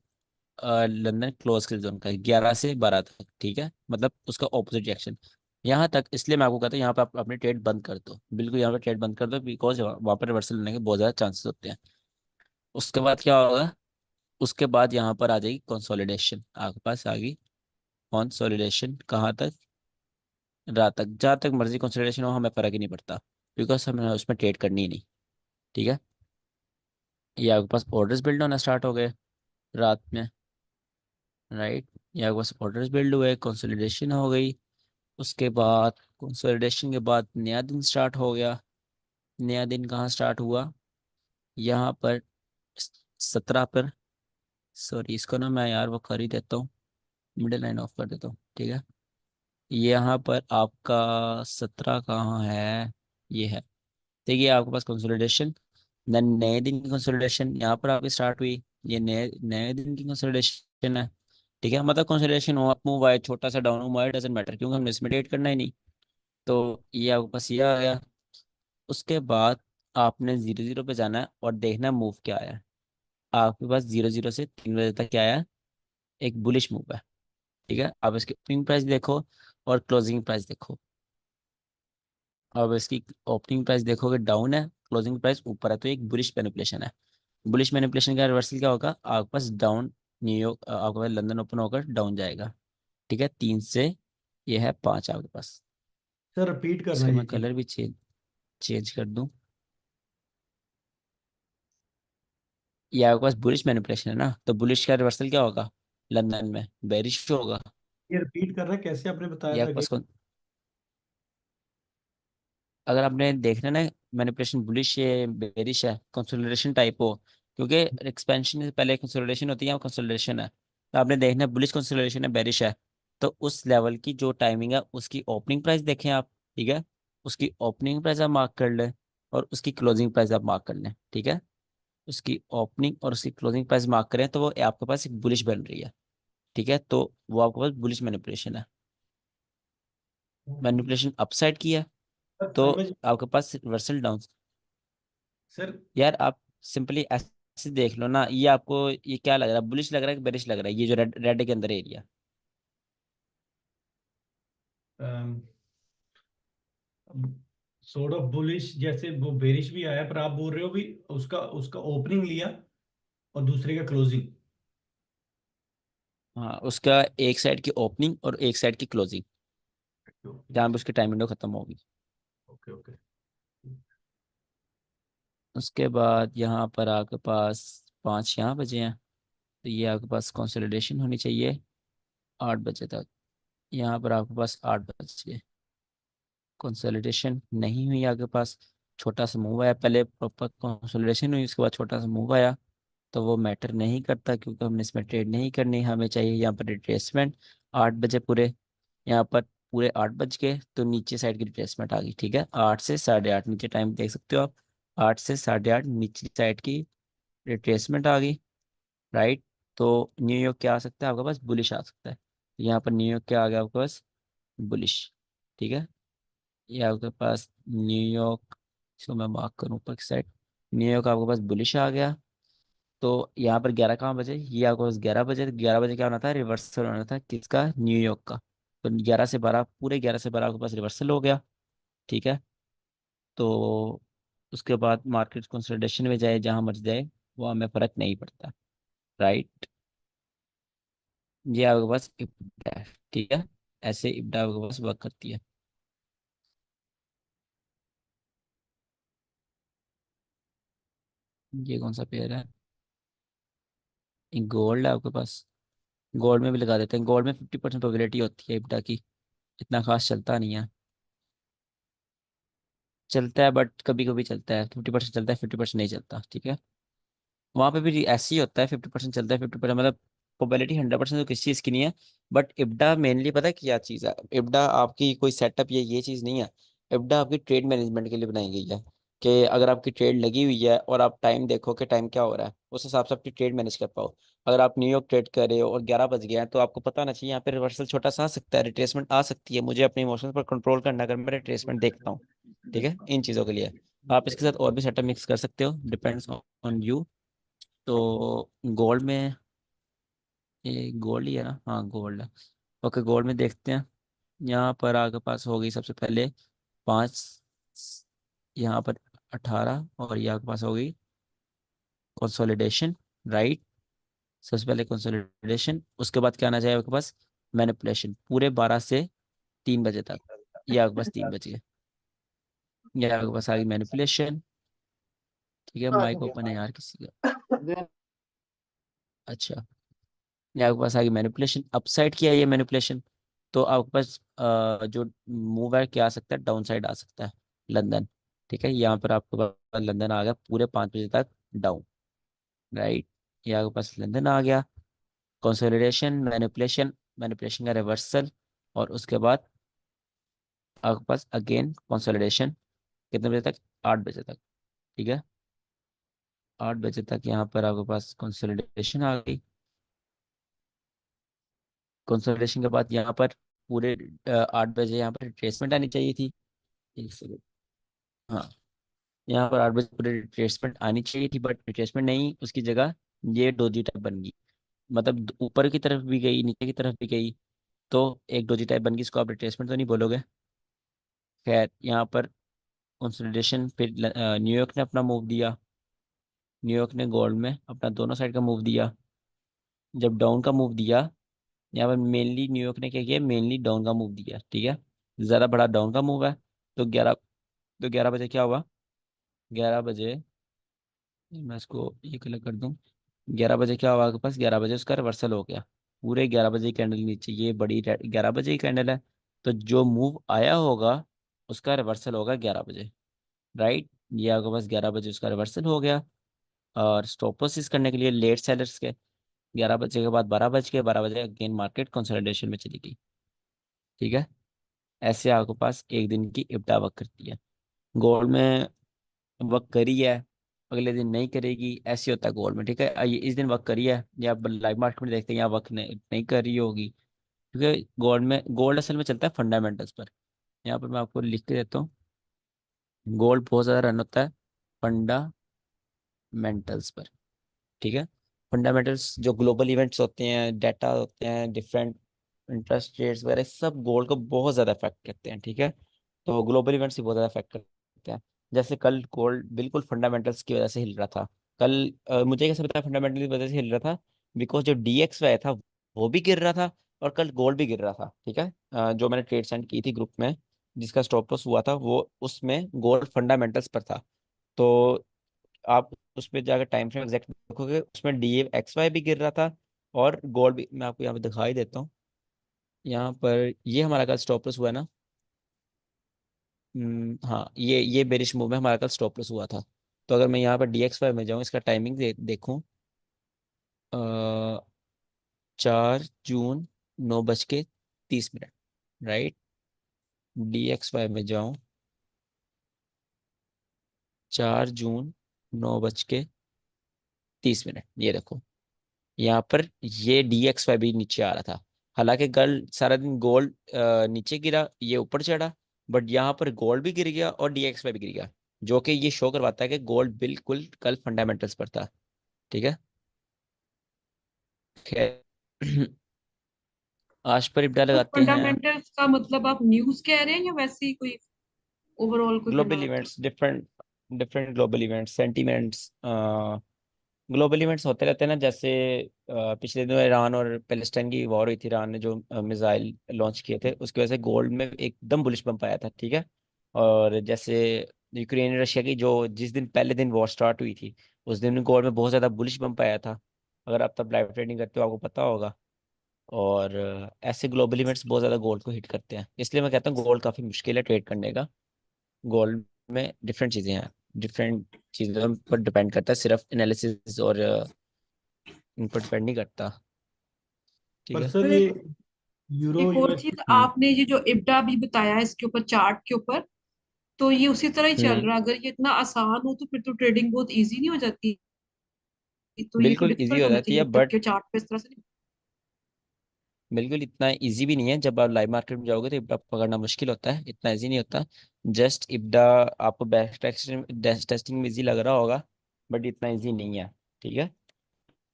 लंदन क्लोज के जोन का 11 से 12 तक, ठीक है। मतलब उसका ऑपोजिट रिएक्शन यहाँ तक। इसलिए मैं आपको कहता हूँ यहाँ पे आप अपने ट्रेड बंद कर दो, बिल्कुल यहाँ पे ट्रेड बंद कर दो, बिकॉज वहाँ पर रिवर्सल होने के बहुत ज़्यादा चांसेस होते हैं। उसके बाद क्या होगा, उसके बाद यहाँ पर आ जाएगी कंसोलिडेशन, आपके पास आ गई कंसोलिडेशन। कहाँ तक, रात तक, जहाँ तक मर्जी कंसोलिडेशन हो, हमें फर्क ही नहीं पड़ता, बिकॉज हमें उसमें ट्रेड करनी ही नहीं। ठीक है, ये आपके पास ऑर्डर्स बिल्ड होना स्टार्ट हो गए रात में, राइट। ये आपके पास ऑर्डर्स बिल्ड हुए, कंसोलिडेशन हो गई। उसके बाद कंसोलिडेशन के बाद नया दिन स्टार्ट हो गया। नया दिन कहाँ स्टार्ट हुआ, यहाँ पर 17 पर, सॉरी इसको ना मैं यार वो कर ही देता हूँ, मिडिल लाइन ऑफ कर देता हूँ, ठीक है। यहाँ पर आपका 17 कहाँ है, ये है। देखिए आपके पास कंसोलिडेशन, देन नए दिन की कंसोलिडेशन यहाँ पर आपकी स्टार्ट हुई। ये नए नए दिन की कंसोलिडेशन है, ठीक है। मतलब कंसोलिडेशन हो, अप मूव आए, छोटा सा डाउन मूव आए, डजेंट मैटर, क्योंकि हमने इसमें ट्रेड करना ही नहीं। तो ये आपके पास ये आ गया। उसके बाद आपने 0 0 पे जाना है और देखना है मूव क्या आया है। आपके पास 0 0 से 3 बजे तक क्या आया है, एक बुलिश मूव है, ठीक है। आप इसकी ओपनिंग प्राइस देखो और क्लोजिंग प्राइस देखो। अब इसकी ओपनिंग प्राइस देखोगे डाउन है, क्लोजिंग प्राइस ऊपर है, तो एक बुलिश मैनिपुलेशन है। बुलिश मैनिपुलेशन का रिवर्सल क्या होगा, आपके पास डाउन, न्यूयॉर्क आपके पास लंदन ओपन होकर डाउन जाएगा, ठीक है, 3 से ये है 5 आपके पास। सर रिपीट करना इसका ये मैं चीज। कलर भी चेंज कर दूं। ये आपके पास बुलिश मैनिपुलेशन है ना, तो बुलिश का रिवर्सल क्या होगा, लंदन में बेरिश होगा। ये रिपीट कर रहा है, कैसे आपने बताया ये था आपके कि पास अगर आपने देखना ना मैनिपुलेशन बुलिश है बेरिश है, कंसोलिडेशन टाइप हो, क्योंकि एक्सपेंशन से पहले कंसोलिडेशन होती है, कंसोलिडेशन है, तो आपने देखना बुलिश कंसोलिडेशन है बेरिश है, तो उस लेवल की जो टाइमिंग है उसकी ओपनिंग प्राइस देखें आप, ठीक है। उसकी ओपनिंग प्राइस आप मार्क कर लें और उसकी क्लोजिंग प्राइस आप मार्क कर लें, ठीक है। उसकी ओपनिंग और उसकी क्लोजिंग प्राइस मार्क करें तो वो आपके पास एक बुलिश बन रही है, ठीक है। तो वो आपके पास बुलिश मैनिपुलेशन है। मैनिपुलेशन अपसाइड की है सर तो समझ। आपके पास रिवर्सल डाउन। सर यार आप सिंपली ऐसे देख लो ना, ये आपको ये क्या लग रहा है, बुलिश लग रहा है कि बेरिश लग रहा है, ये जो रेड रेड के अंदर एरिया। सॉर्ट ऑफ बुलिश, जैसे वो बेरिश भी आया, पर आप बोल रहे हो भी उसका उसका ओपनिंग लिया और दूसरे का क्लोजिंग। हाँ, उसका एक साइड की ओपनिंग और एक साइड की क्लोजिंग, जहाँ पे उसकी टाइम विंडो खत्म होगी। Okay okay. उसके बाद यहाँ पर आपके पास 5 यहाँ बजे हैं, तो ये आपके पास कंसोलिडेशन होनी चाहिए 8 बजे तक। यहाँ पर आपके पास 8 बजे कंसोलिडेशन नहीं हुई, आपके पास छोटा सा मूव आया, पहले प्रॉपर कंसोलिडेशन हुई उसके बाद छोटा सा मूव आया, तो वो मैटर नहीं करता, क्योंकि हमने इसमें ट्रेड नहीं करनी, हमें चाहिए यहाँ पर रिट्रेसमेंट 8 बजे पूरे। यहाँ पर पूरे 8 बज गए तो नीचे साइड की रिट्रेसमेंट आ गई, ठीक है। 8 से 8:30 नीचे टाइम देख सकते हो आप, 8 से 8:30 नीचे साइड की रिट्रेसमेंट आ गई, राइट। तो न्यूयॉर्क क्या आ सकता है आपके पास, बुलिश आ सकता है। यहाँ पर न्यूयॉर्क क्या आ गया आपके पास, बुलिश, ठीक है। ये आपके पास न्यूयॉर्क, इसको मैं मार्क करूँ ऊपर की साइड, न्यूयॉर्क आपके पास बुलिश आ गया। तो यहाँ पर 11 कहाँ बजे, ये आपके पास 11 बजे, 11 बजे क्या होना था, रिवर्सल होना था किसका, न्यूयॉर्क का। तो 11 से 12, पूरे 11 से 12 आपके पास रिवर्सल हो गया, ठीक है। तो उसके बाद मार्केट कंसोलिडेशन में जाए, जहाँ मर्जी जाए, वो हमें फर्क नहीं पड़ता, राइट। ये आपके पास इब्डा है, ठीक है। ऐसे इब्डा आपके पास वर्क करती है। ये कौन सा पेयर है, गोल्ड है आपके पास, गोल्ड में भी लगा देते हैं। गोल्ड में 50% प्रोबेबिलिटी होती है इब्डा की, इतना खास चलता नहीं है। चलता है बट कभी कभी चलता है, 50% चलता है, 50% नहीं चलता, ठीक है। वहां पे भी ऐसे ही होता है, 50% चलता है, 50%, मतलब प्रोबेबिलिटी 100% तो किसी चीज़ की नहीं है। बट इब्डा मेनली पता है क्या चीज़ है, इब्डा आपकी कोई सेटअप ये चीज़ नहीं है। इब्डा आपकी ट्रेड मैनेजमेंट के लिए बनाई गई है, कि अगर आपकी ट्रेड लगी हुई है और आप टाइम देखो कि टाइम क्या हो रहा है, उस हिसाब से अपनी ट्रेड मैनेज कर पाओ। अगर आप न्यूयॉर्क ट्रेड कर रहे हो और 11 बज गए हैं, तो आपको पता होना चाहिए यहाँ पे रिवर्सल छोटा सा आ सकता है, रिट्रेसमेंट आ सकती है, मुझे अपने इमोशंस पर कंट्रोल करना है अगर मैं रिट्रेसमेंट देखता हूँ, ठीक है। इन चीज़ों के लिए आप इसके साथ और भी सेटअप मिक्स कर सकते हो, डिपेंड्स ऑन यू। तो गोल्ड में, ये गोल्ड ही है ना, हाँ गोल्ड है। ओके, गोल्ड में देखते हैं। यहाँ पर आपके पास हो गई सबसे पहले 5, यहाँ पर 18, और ये आपके पास हो गई कंसोलिडेशन, राइट। सबसे पहले कंसोलिडेशन, उसके बाद क्या आना चाहिए आपके पास, मैनिपुलेशन, पूरे 12 से 3 बजे तक। ये आपके पास 3 बजे, ये आपके पास आ गई मैनिपुलेशन। ठीक है, माइक ओपन है यार किसी का। अच्छा, ये आपके पास आ गई मैनिपुलेशन। अपसाइड की है ये मैनिपुलेशन, तो आपके पास जो मूव है क्या आ सकता है, डाउन साइड आ सकता है, लंदन। ठीक है, यहाँ पर आपके पास लंदन आ गया पूरे 5 बजे तक डाउन, राइट। ये आपके पास लंदन आ गया। कंसोलिडेशन, मैनिपुलेशन, मैनिपुलेशन का रिवर्सल, और उसके बाद आपके पास अगेन कंसोलिडेशन। कितने बजे तक, 8 बजे तक। ठीक है, 8 बजे तक यहाँ पर आपके पास कंसोलिडेशन आ गई। कंसोलिडेशन के बाद यहाँ पर पूरे 8 बजे यहाँ पर रिट्रेसमेंट आनी चाहिए थी। एक सेकंड, हाँ, यहाँ पर 8 बजे पूरे रिट्रेसमेंट आनी चाहिए थी, बट रिट्रेसमेंट नहीं, उसकी जगह ये डोजी टाइप बन गई। मतलब ऊपर की तरफ भी गई, नीचे की तरफ भी गई, तो एक डोजी टाइप बन गई। इसको आप रिट्रेसमेंट तो नहीं बोलोगे। खैर, यहाँ पर कंसोलिडेशन, फिर न्यूयॉर्क ने अपना मूव दिया। न्यूयॉर्क ने गोल्ड में अपना दोनों साइड का मूव दिया। जब डाउन का मूव दिया, यहाँ पर मेनली न्यूयॉर्क ने क्या किया, मेनली डाउन का मूव दिया। ठीक है, ज़्यादा बड़ा डाउन का मूव है। तो 11 बजे क्या हुआ, 11 बजे, मैं इसको ये कलर कर दूं, 11 बजे क्या हुआ आपके पास, 11 बजे उसका रिवर्सल हो गया। पूरे 11 बजे की कैंडल नीचे, ये बड़ी 11 बजे की कैंडल है, तो जो मूव आया होगा उसका रिवर्सल होगा 11 बजे, राइट। ये आपके पास 11 बजे उसका रिवर्सल हो गया। और स्टॉप लॉसेस करने के लिए लेट सेलर्स के, 11 बजे के बाद 12 बज के, 12 बजे अगेन मार्केट कंसोलिडेशन में चली गई। ठीक है, ऐसे आपके पास एक दिन की इब्टा वर्क करती है। गोल्ड में वर्क करी है, अगले दिन नहीं करेगी, ऐसे होता है गोल्ड में। ठीक है, ये इस दिन वर्क करी है, या लाइव मार्केट में देखते हैं यहाँ वर्क नहीं कर रही होगी, क्योंकि गोल्ड असल में चलता है फंडामेंटल्स पर। यहाँ पर मैं आपको लिख के देता हूँ, गोल्ड बहुत ज़्यादा रन होता है फंडामेंटल्स पर। ठीक है, फंडामेंटल्स जो ग्लोबल इवेंट्स होते हैं, डाटा होते हैं, डिफरेंट इंटरेस्ट रेट्स वगैरह, सब गोल्ड को बहुत ज़्यादा अफेक्ट करते हैं। ठीक है, तो ग्लोबल इवेंट्स ही बहुत ज़्यादा अफेक्ट करते हैं। जैसे कल गोल्ड बिल्कुल फंडामेंटल्स की वजह से हिल रहा था। कल मुझे कैसे पता है फंडामेंटल की वजह से हिल रहा था, बिकॉज जो DXY था वो भी गिर रहा था, और कल गोल्ड भी गिर रहा था। ठीक है, जो मैंने ट्रेड सेंड की थी ग्रुप में, जिसका स्टॉप लॉस हुआ था, वो उसमें गोल्ड फंडामेंटल्स पर था। तो आप उस पर जाकर टाइम फ्रेम एग्जैक्ट देखोगे, उसमें DXY भी गिर रहा था, और गोल्ड भी। मैं आपको यहाँ पे दिखाई देता हूँ, यहाँ पर ये हमारा कल स्टॉप लॉस हुआ है ना। हाँ, ये बेरिश मूव में हमारा कल स्टॉप लॉस हुआ था। तो अगर मैं यहाँ पर DXY में जाऊँ, इसका टाइमिंग देखूँ, 4 जून 9:30, राइट। DXY में जाऊँ, 4 जून 9:30, ये देखो, यहाँ पर ये DXY भी नीचे आ रहा था। हालांकि कल सारा दिन गोल्ड नीचे गिरा, ये ऊपर चढ़ा, बट यहाँ पर गोल्ड भी गिर गया और DXY भी गिर गया, जो कि ये शो करवाता है कि गोल्ड बिल्कुल कल फंडामेंटल्स पर था। ठीक है, खैर आज पर इब्डा तो लगाते हैं। फंडामेंटल्स का मतलब आप न्यूज़ कह रहे हैं या वैसे ही कोई ओवरऑल कोई global fundamental? Events, different different global events, sentiments, global events होते रहते हैं ना। जैसे पिछले दिनों ईरान और पैलेस्टाइन की वॉर हुई थी, ईरान ने जो मिसाइल लॉन्च किए थे, उसकी वजह से गोल्ड में एकदम बुलिश पंप आया था। ठीक है, और जैसे यूक्रेन रशिया की जो जिस दिन पहले दिन वॉर स्टार्ट हुई थी, उस दिन गोल्ड में बहुत ज़्यादा बुलिश पंप आया था। अगर आप तब लाइव ट्रेडिंग करते हो आपको पता होगा। और ऐसे ग्लोबल इवेंट्स बहुत ज़्यादा गोल्ड को हिट करते हैं, इसलिए मैं कहता हूँ गोल्ड काफ़ी मुश्किल है ट्रेड करने का। गोल्ड में डिफरेंट चीज़ें हैं, डिफरेंट चीज़ों पर डिपेंड करता है, सिर्फ एनालिसिस और इन पर डिपेंड नहीं करता। ठीक पर है। सर तो ये एक यूरो एक और यूएस। चीज, आपने ये जो इब्डा भी बताया है इसके ऊपर चार्ट के ऊपर, तो ये उसी तरह ही चल हम्म, रहा है। अगर ये इतना आसान हो तो फिर तो ट्रेडिंग बहुत इजी नहीं हो जाती? तो ये तो बिल्कुल इजी डिफिकल्ट हो होना जाती चाहिए है, जब तक बट के चार्ट पे इस तरह से नहीं। बिल्कुल इतना इजी भी नहीं है। जब आप लाइव मार्केट में जाओगे तो इब्डा पकड़ना मुश्किल होता है, इतना इजी नहीं होता। जस्ट इब्डा आपको बैक टेस्टिंग में इजी लग रहा होगा, बट इतना इजी नहीं है। ठीक है,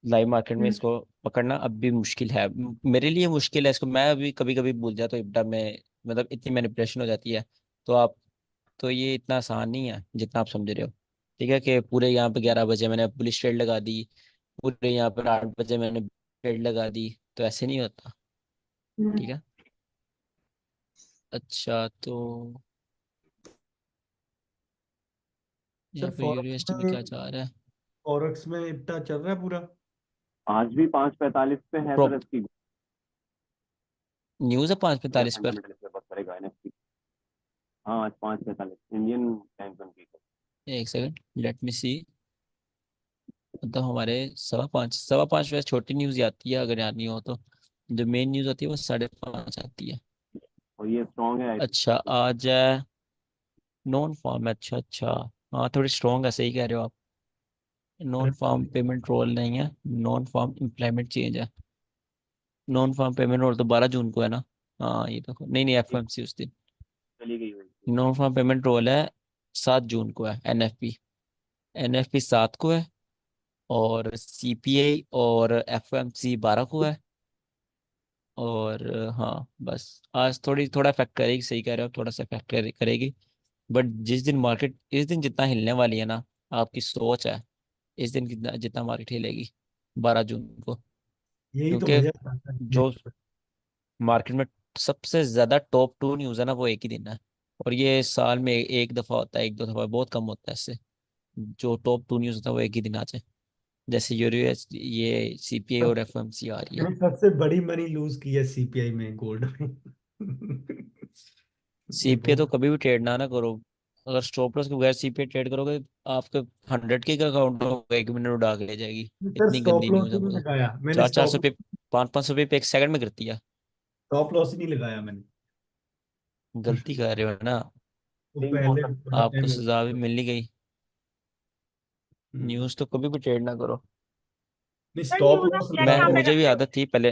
लाइव मार्केट में हम्म। इसको पकड़ना अब भी मुश्किल है, मेरे लिए मुश्किल है इसको। मैं अभी कभी कभी भूल जाता हूँ इब्डा में, मतलब इतनी मैनिपुलेशन हो जाती है। तो आप, तो ये इतना आसान नहीं है जितना आप समझ रहे हो। ठीक है, कि पूरे यहाँ पे 11 बजे मैंने बुलिश ट्रेड लगा दी, पूरे यहाँ पर 8 बजे मैंने ट्रेड लगा दी, तो ऐसे नहीं होता। ठीक है। अच्छा, तो सर यहाँ पर यूनिवर्सिटी में क्या चाह रहा है? फॉरेक्स में इतना चल रहा है पूरा। आज भी 5:45 पे है सर प्रॉप इसकी। न्यूज़ है ये 5:45 पर। फंडामेंटल पे बात करेगा एनएफटी। हाँ, आज 5:45 इंडियन टाइम जोन की। एक सेकंड, लेट मी सी। मतलब हमारे 5:15 वैसे छोटी न्यूज़ आती है, अगर याद नहीं हो तो। जो मेन न्यूज़ आती है वो 5:30 आती है। और ये स्ट्रॉन्ग है। अच्छा, आज है नॉन फॉर्म। अच्छा अच्छा, हाँ थोड़ी स्ट्रॉन्ग है, सही कह रहे हो आप। नॉन फॉर्म पेमेंट रोल नहीं है, नॉन फॉर्म एम्प्लॉयमेंट चेंज है। नॉन फॉर्म पेमेंट रोल तो 12 जून को है ना। हाँ ये तो नहीं नहीं, एफओएमसी उस दिन। चली गई हुई। नॉन फॉर्म पेमेंट रोल है 7 जून को है। एनएफपी, एनएफपी 7 को है, और सीपीआई और एफओएमसी 12 को है। और हाँ बस आज थोड़ा इफेक्ट करेगी, सही कह रहे हो, थोड़ा सा इफेक्ट करेगी। बट जिस दिन मार्केट, इस दिन जितना हिलने वाली है ना, आपकी सोच है इस दिन कितना जितना मार्केट हिलेगी 12 जून को। यही तो क्योंकि मजा आता है। जो मार्केट में सबसे ज्यादा टॉप 2 न्यूज है ना, वो एक ही दिन है। और ये साल में एक दफा होता है, एक दो दफा, बहुत कम होता है इससे। जो टॉप 2 न्यूज होता है वो एक ही दिन आ जाए। जैसे यूएस, ये सीपीआई और एफओएमसी आ रही है। मैंने सबसे बड़ी मनी लूज की है सीपीआई में, गोल्ड में। ये सीपीआई तो बहुत। कभी भी ट्रेड ना करो। अगर स्टॉप लॉस के बगैर सीपीआई ट्रेड करोगे, आपके 100 के अकाउंट को 1 मिनट उड़ा के ले जाएगी। सर इतनी स्टॉप गंदी लॉस न्यूज़ ही है वो नहीं तो। लगाया मैंने, 400-400 रुपये, 500-500 रुपये पे 1 सेकंड में गिरती है। स्टॉप लॉस ही नहीं लगाया मैंने। गलती कर रहे हो ना। वो तीन पहले क्वार्टर बहुत आपको टाइम सजा भी मिल ही गई। नहीं, न्यूज़ तो कभी भी ट्रेड ना करो। सर स्टॉप न्यूज आप लॉस चेक मैं लगा कहाँ के पे मुझे भी करते हो? आदत थी पहले।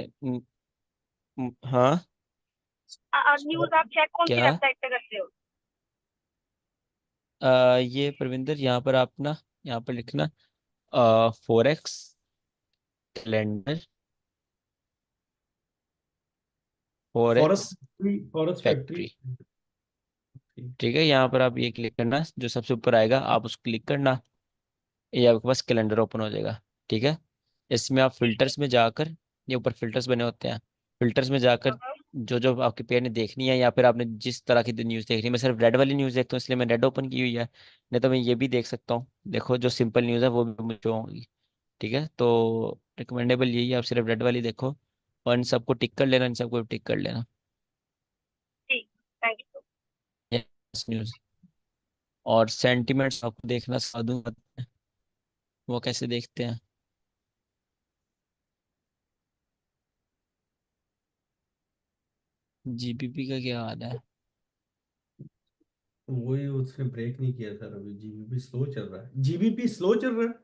हाँ। न्यूज आप चेक कौन सी क्या? वेबसाइट पे करते हो? ये प्रविंदर, यहाँ पर आप ना, यहाँ पर लिखना forex calendar, forex forex forex factory. Factory. ठीक है, यहाँ पर आप ये क्लिक करना, जो सबसे ऊपर आएगा आप उसको क्लिक करना, ये आपके पास कैलेंडर ओपन हो जाएगा। ठीक है, इसमें आप फिल्टर्स में जाकर, ये ऊपर फिल्टर्स बने होते हैं, फिल्टर्स में जाकर जो जो आपके पेयर ने देखनी है, या फिर आपने जिस तरह की न्यूज़ देखनी है, मैं सिर्फ रेड वाली न्यूज़ देखता हूँ इसलिए मैं रेड ओपन की हुई है। नहीं तो मैं ये भी देख सकता हूँ, देखो जो सिंपल न्यूज़ है वो भी मुझे होंगी। ठीक है, तो रिकमेंडेबल यही है, आप सिर्फ रेड वाली देखो, और इन सबको टिक कर लेना, इन सबको टिक कर लेना। ठीक, थैंक यू। Yes news. और सेंटिमेंट्स आपको देखना साधु मत है, वो कैसे देखते हैं। जीबीपी का क्या हाल है? वही उसने ब्रेक नहीं किया सर, अभी जीबीपी स्लो चल रहा है, जीबीपी स्लो चल रहा है।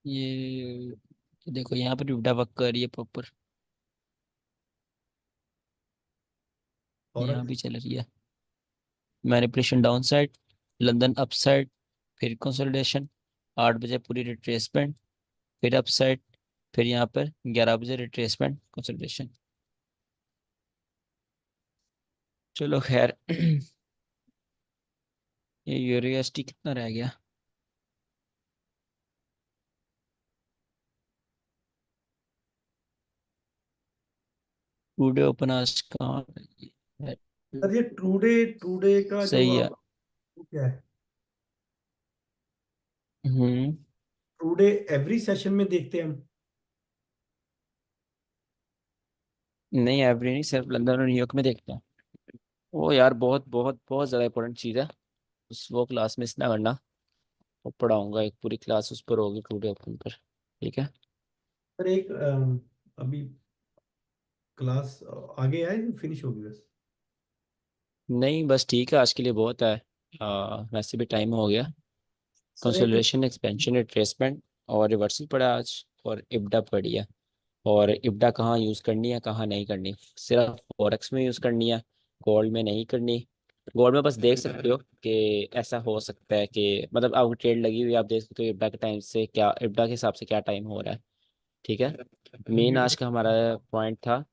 ये देखो, यहाँ पर विपडा वर्क कर रही है प्रॉपर, यहाँ फॉरेक्स भी चल रही है। Manipulation down side, London up side, फिर कंसोलिडेशन, 8 बजे पूरी रिट्रेसमेंट, फिर अप साइड, फिर यहाँ पर 11 बजे रिट्रेसमेंट कंसोलिडेशन। चलो खैर। ये यूरोएसटी कितना रह गया? टुडे ओपन आज कहाँ है? सर, ये टुडे टुडे का जो सही है। आप, वो क्या है? हम्म। टुडे एवरी सेशन में देखते हैं हम। नहीं, एवरी नहीं, सिर्फ लंदन और न्यूयॉर्क में देखते हैं। वो यार बहुत बहुत बहुत ज़्यादा इंपॉर्टेंट चीज़ है, उस वो क्लास मिस ना करना। वो पढ़ाऊंगा, एक पूरी क्लास उस पर होगी, टुडे ओपन पर। ठीक है। सर एक अभी क्लास आगे है, फिनिश होगी बस? नहीं बस ठीक है, आज के लिए बहुत है। वैसे भी टाइम हो गया। सर एक, कंसोलिडेशन, एक्सपेंशन, रिट्रेसमेंट और रिवर्सल पड़ा आज, और इब्डा पड़ी है। और इब्डा कहाँ यूज़ करनी है, कहाँ नहीं करनी, सिर्फ फॉरेक्स में यूज़ करनी है, गोल्ड में नहीं करनी। गोल्ड में बस देख सकते हो कि ऐसा हो सकता है कि मतलब आपकी ट्रेड लगी हुई है, आप देख सकते हो इब्डा के टाइम से क्या, इब्डा के हिसाब से क्या टाइम हो रहा है। ठीक है। मेन आज का हमारा पॉइंट था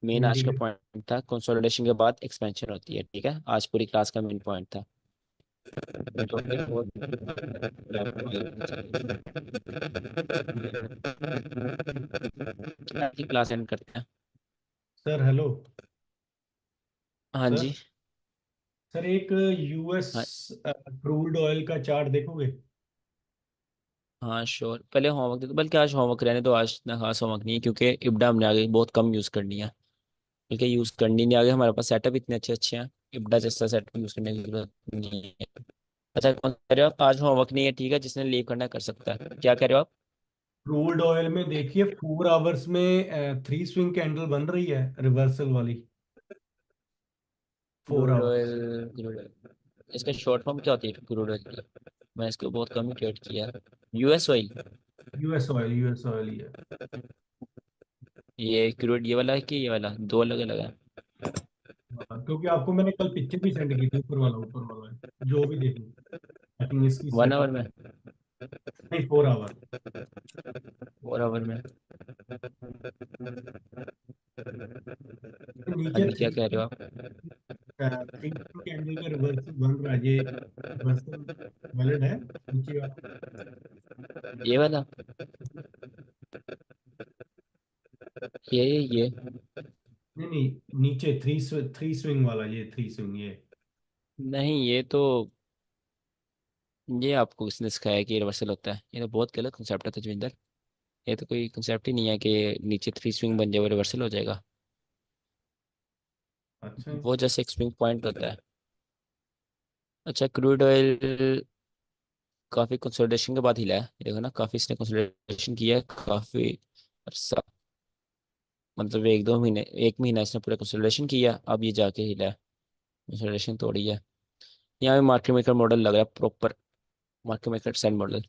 मेन आज ठीक का है पॉइंट था कंसोलिडेशन के बाद एक्सपेंशन होती है, ठीक है, आज पूरी क्लास का मेन पॉइंट था। क्लास एंड करते हैं। सर। हेलो हाँ सर। जी। सर एक यूएस हाँ क्रूड ऑयल का चार्ट देखोगे? हाँ श्योर, पहले होमवर्क दे दो, बल्कि आज होमवर्क रहने दो, आज इतना खास होमवर्क नहीं है क्योंकि इब्डा हमने आगे बहुत कम यूज़ करनी है, बल्कि यूज़ करनी नहीं, आगे हमारे पास सेटअप इतने अच्छे अच्छे हैं, इब्डा जैसा सेटअप यूज़ करने की जरूरत नहीं है। अच्छा कौन कह रहे हो आप, आज होमवर्क नहीं है, ठीक है, जिसने लीव करना है कर सकता है, क्या कह रहे हो आप? क्रूड ऑयल में देखिए 4 आवर्स में 3 स्विंग कैंडल बन रही है रिवर्सल वाली। 4 आवर्स। क्रूड ऑयल, इसका शॉर्ट फॉर्म क्या होती है क्रूड ऑयल की? मैं इसको बहुत कम ही ट्रेड किया है। यूएस ऑयल, यूएस ऑयल ही है। ये क्रूड ये वाला है कि ये वाला, दो अलग अलग है? हाँ, क्योंकि आपको मैंने कल पिक्चर भी सेंड की थी, ऊपर वाला है, जो भी देख लो। आई थिंक इसकी 1 आवर में, नहीं 4 आवर। 4 आवर में। हाँ नीचे जी, क्या कह रहे हो आप? थ्री कैंडल का रिवर्सल बन रहा है, ये रिवर्सल वैलिड है नीचे वाला? ये वाला, ये नहीं नहीं, नीचे थ्री स्विंग वाला, ये 3 स्विंग ये। नहीं, ये आपको किसने सिखाया कि रिवर्सल होता है? ये तो बहुत गलत कंसेप्ट है तजविंदर, ये तो कोई कंसेप्ट ही नहीं है कि नीचे 3 स्विंग बन जाए वो रिवर्सल हो जाएगा। अच्छा। वो जैसे एक स्विंग पॉइंट होता है। अच्छा क्रूड ऑयल काफी कंसोलिडेशन के बाद हिला है, ये देखो ना, काफी इसने कंसोलिडेशन किया है काफी अरसा, मतलब 1-2 महीने, 1 महीना इसने पूरा कंसोलिडेशन किया, अब ये जाके हिला है, कंसोलिडेशन तोड़ी है। यहाँ पे मार्केट मेकर मॉडल लग रहा है, proper market maker sell model,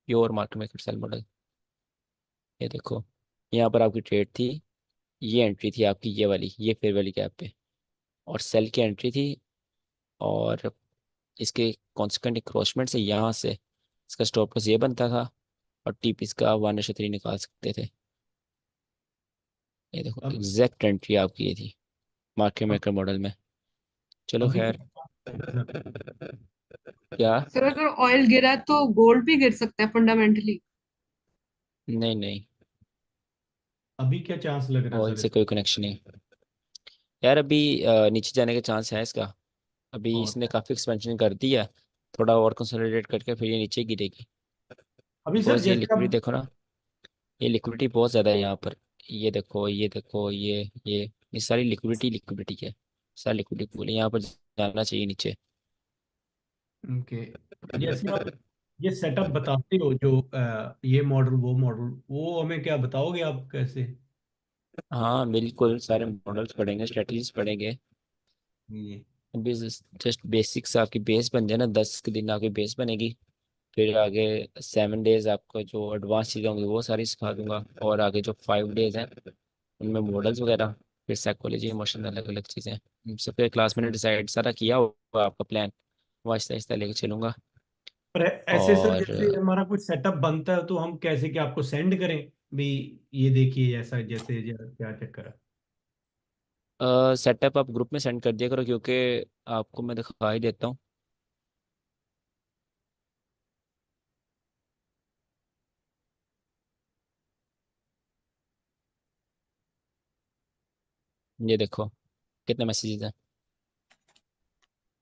pure market maker sell model. ये देखो, यहाँ पर आपकी ट्रेड थी, ये एंट्री थी आपकी, ये वाली, ये फेयर वैली गैप पे, और सेल की एंट्री थी, और इसके कॉन्सिक्वेंट इंक्रोचमेंट से यहाँ से इसका स्टॉप लॉस ये बनता था, और टीपी इसका 1/3 निकाल सकते थे। ये देखो अब एग्जैक्ट एंट्री आपकी ये थी मार्केट अब मेकर मॉडल में। चलो अभी खैर, क्या? क्या? सर अगर ऑयल गिरा तो गोल्ड भी गिर सकता है फंडामेंटली। नहीं नहीं, अभी क्या चांस लग रहा है ऑयल सर से इसका? कोई कनेक्शन नहीं यार, अभी नीचे जाने के चांस है इसका, अभी और इसने काफ़ी एक्सपेंशन कर दी है, थोड़ा और कंसोलिडेट करके फिर ये नीचे गिरेगी, अभी सर बिकॉज ये जैसे लिक्विडिटी अब देखो ना, ये लिक्विडिटी बहुत ज़्यादा है यहाँ पर, ये देखो ये देखो ये सारी लिक्विडिटी है, सारी लिक्विडिटी पूल यहाँ पर जाना चाहिए नीचे। ओके, जैसे आप ये सेटअप बताते हो जो ये मॉडल वो मॉडल, वो हमें क्या बताओगे आप कैसे? हाँ बिल्कुल, सारे मॉडल्स पढ़ेंगे, स्ट्रेटजीज पढ़ेंगे। ये अभी जस्ट बेसिक्स आपकी बेस बन जाए ना, 10 के दिन आपकी बेस बनेगी, फिर आगे 7 डेज आपको जो एडवांस चीज़ें होंगी वो सारी सिखा दूंगा, और आगे जो 5 डेज हैं उनमें मॉडल्स वगैरह, फिर साइकोलॉजी इमोशन, अलग अलग चीज़ें, सबके क्लास में डिसाइड सारा किया हुआ आपका प्लान, वो आहिस्ता आहिस्ता लेके चलूंगा। पर ऐसे सर और जैसे हमारा कुछ सेटअप बनता है तो हम कैसे, कि आपको सेंड करें भी, ये देखिए ऐसा जैसे क्या चक्कर है? सेटअप आप ग्रुप में सेंड कर दिया करो, क्योंकि आपको मैं दिखा ही देता हूँ। ये देखो कितने मैसेजेस हैं,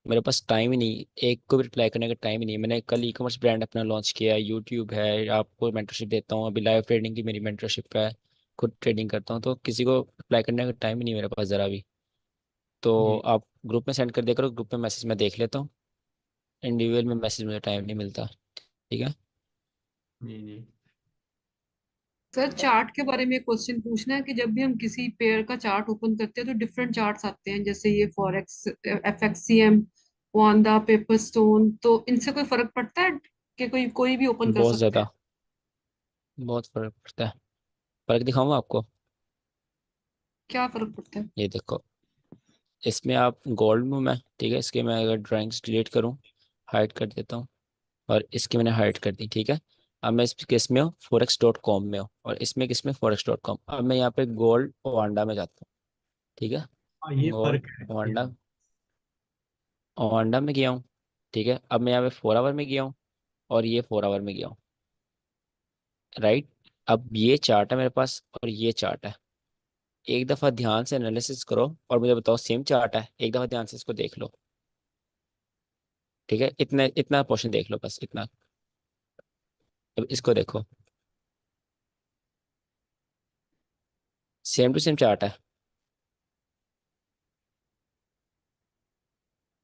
मेरे पास टाइम ही नहीं, एक को भी रिप्लाई करने का टाइम ही नहीं, मैंने कल ई कॉमर्स ब्रांड अपना लॉन्च किया है, यूट्यूब है, आपको मेंटरशिप देता हूँ, अभी लाइव ट्रेडिंग की मेरी मेंटरशिप है, खुद ट्रेडिंग करता हूँ, तो किसी को रिप्लाई करने का टाइम ही नहीं मेरे पास ज़रा भी। तो जी आप ग्रुप में सेंड कर दिया करो, ग्रुप में मैसेज मैं देख लेता हूँ, इंडिविजुअल में मैसेज मुझे टाइम नहीं मिलता, ठीक है। जी जी। सर चार्ट के बारे में क्वेश्चन पूछना है कि जब भी हम किसी पेयर का चार्ट ओपन करते हैं तो डिफरेंट चार्ट्स आते हैं, जैसे ये फॉरेक्स, एफएक्सीएम, वांडा, पेपर स्टोन, तो इनसे कोई फर्क पड़ता है कि कोई कोई भी ओपन कर बहुत सकता है? ज़्यादा, बहुत फर्क पड़ता है, फर्क दिखाऊंगा आपको। क्या फर्क पड़ता है? ये देखो, इसमें आप गोल्ड में, मैं ठीक है, इसके मैं अगर ड्राइंग्स डिलीट करूँ, हाइड कर देता हूँ, और इसकी मैंने हाइड कर दी, ठीक है, अब मैं इस किस में हूँ, forex.com में हूँ, और इसमें किस में, forex.com। अब मैं यहाँ पे गोल्ड ओवांडा में जाता हूँ, ठीक है। हाँ ये गोल्ड फर्क है ओवांडा, ओवांडा में गया हूँ, ठीक है। अब मैं यहाँ पे 4 आवर में गया हूँ, और ये 4 आवर में गया हूँ, राइट। अब ये चार्ट है मेरे पास, और ये चार्ट है। एक दफ़ा ध्यान से एनालिसिस करो और मुझे बताओ, सेम चार्ट है, एक दफ़ा ध्यान से इसको देख लो, ठीक है। इतना इतना पोर्शन देख लो, बस इतना। अब इसको देखो, सेम टू सेम चार्ट है।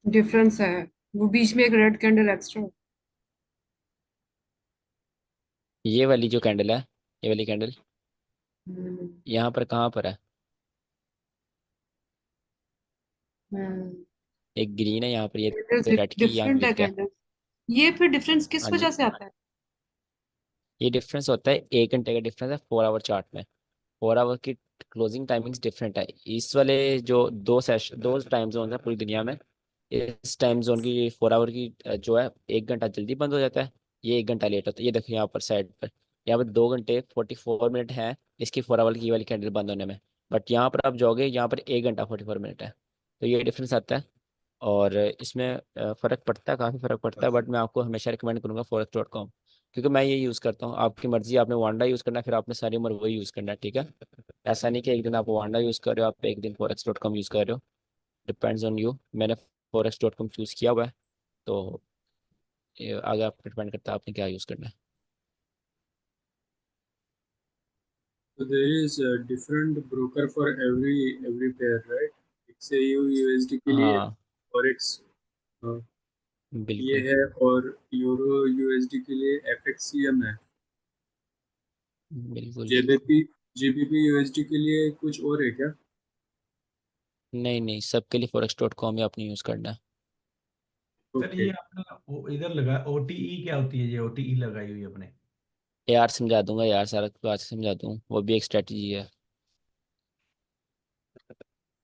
डिफरेंस है, वो बीच में एक रेड कैंडल एक्स्ट्रा। ये वाली जो कैंडल है, ये वाली कैंडल हम्म यहाँ पर कहाँ पर है, हम्म एक ग्रीन है यहाँ पर, ये कैंडल्स रेड की यहाँ डिफरेंट है विक है। कैंडल्स। ये फिर डिफरेंस किस हाँ वजह जी, से आता है? ये डिफरेंस होता है 1 घंटे का डिफरेंस है 4 आवर चार्ट में। 4 आवर की क्लोजिंग टाइमिंग्स डिफरेंट है। इस वाले जो दो टाइम जोन है पूरी दुनिया में, इस टाइम जोन की 4 आवर की जो है 1 घंटा जल्दी बंद हो जाता है, ये 1 घंटा लेट होता है। ये देखो यहाँ पर साइड पर, यहाँ पर 2 घंटे 44 मिनट है इसकी 4 आवर की वाली कैंडल बंद होने में। बट यहाँ पर आप जाओगे, यहाँ पर 1 घंटा 44 मिनट है, तो ये डिफरेंस आता है। और इसमें फ़र्क पड़ता है, काफ़ी फ़र्क पड़ता है। बट मैं आपको हमेशा रिकमेंड करूँगा forex.com, क्योंकि मैं ये यूज़ करता हूँ। आपकी मर्ज़ी, आपने वांडा यूज़ करना है, फिर आपने सारी उम्र वही यूज़ करना है, ठीक है। ऐसा नहीं कि एक दिन आप वांडा यूज़ कर रहे हो, आप एक दिन forex.com यूज़ कर रहे हो, डिपेंड्स ऑन यू। मैंने forex.com चूज़ किया हुआ है, तो ये आगे आप डिपेंड करता है आपने क्या यूज़ करना है। So there is a different broker for every pair, right? XAU USD के लिए हाँ forex ये बिल्कुल है, और यूरो USD के लिए FXCM है। बिल्कुल बिल्कुल। जेबीपी GBP USD के लिए कुछ और है क्या? नहीं नहीं, सबके लिए forex.com ही आपने यूज़ करना है। सर। ओके। ये आपका इधर लगा OTE क्या होती है, ये OTE लगाई हुई है अपने? यार समझा दूंगा यार, सारा कुछ आज समझा दूँ, वो भी एक स्ट्रेटजी है।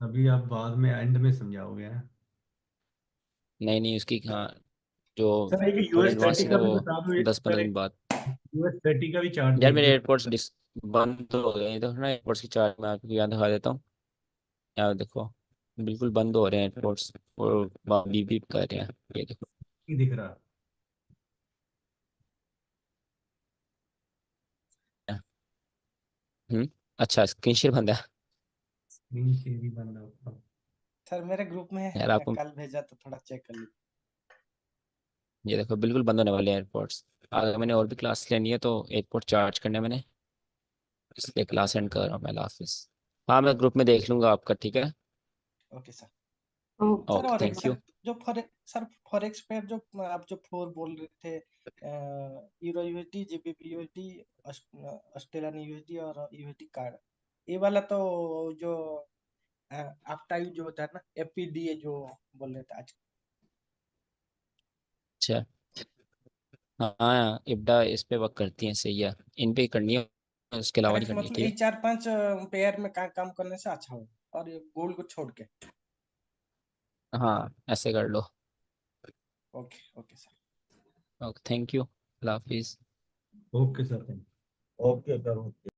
अभी आप बाद में एंड में समझाओगे हैं? नहीं नहीं, उसकी हाँ, जो सर एक थोड़े यूएस थर्टी एडवांस है का वो भी बता दो, 10-15 दिन बाद। US30 का भी चार्ट यार देख मेरे लो। एयरपोर्ट्स बंद तो हो गए, तो ना एयरपोर्ट्स की चार्ट मैं आपको यहाँ दिखा देता हूँ। यहाँ देखो, बिल्कुल बंद हो रहे हैं एयरपोर्ट्स, और बीप बीप कर रहे हैं, ये देखो। नहीं दिख रहा। हम्म, अच्छा स्क्रीन शेयर बंद है। स्क्रीन शेयर ही बंद है। सर मेरे ग्रुप में है, यार मैं आपको, कल भेजा तो थोड़ा चेक कर लीजिए। ये देखो बिल्कुल बंद होने वाले हैं एयरपोर्ट्स। अगर मैंने और भी क्लास लेनी है तो एयरपोर्ट चार्ज करना है मैंने, इसलिए क्लास एंड कर रहा हूँ मैं ऑफिस। हाँ मैं ग्रुप में देख लूंगा आपका, ठीक है। Okay sir. Oh sir okay और एक थैंक सर, यू। जो फॉरेक्स पे जो आप जो फ्लोर बोल रहे थे, euro USD, GBP USD, Australian USD और यूएसडी कार्ड, ये वाला तो जो आफ्टर जो होता है ना, एफपीडीए जो बोल रहे थे आज। अच्छा हाँ, इब्डा इस पे वर्क करती है, सही है, इन पे ही करनी है, उसके अलावा नहीं करेक्ट, करनी है, मतलब ठीक ये है। 4-5 पेयर में काम करने से अच्छा हो, और ये गोल्ड को छोड़ के। हाँ ऐसे कर लो। Okay okay sir. Okay thank you, अल्लाह हाफिज़। Okay sir. Okay sir.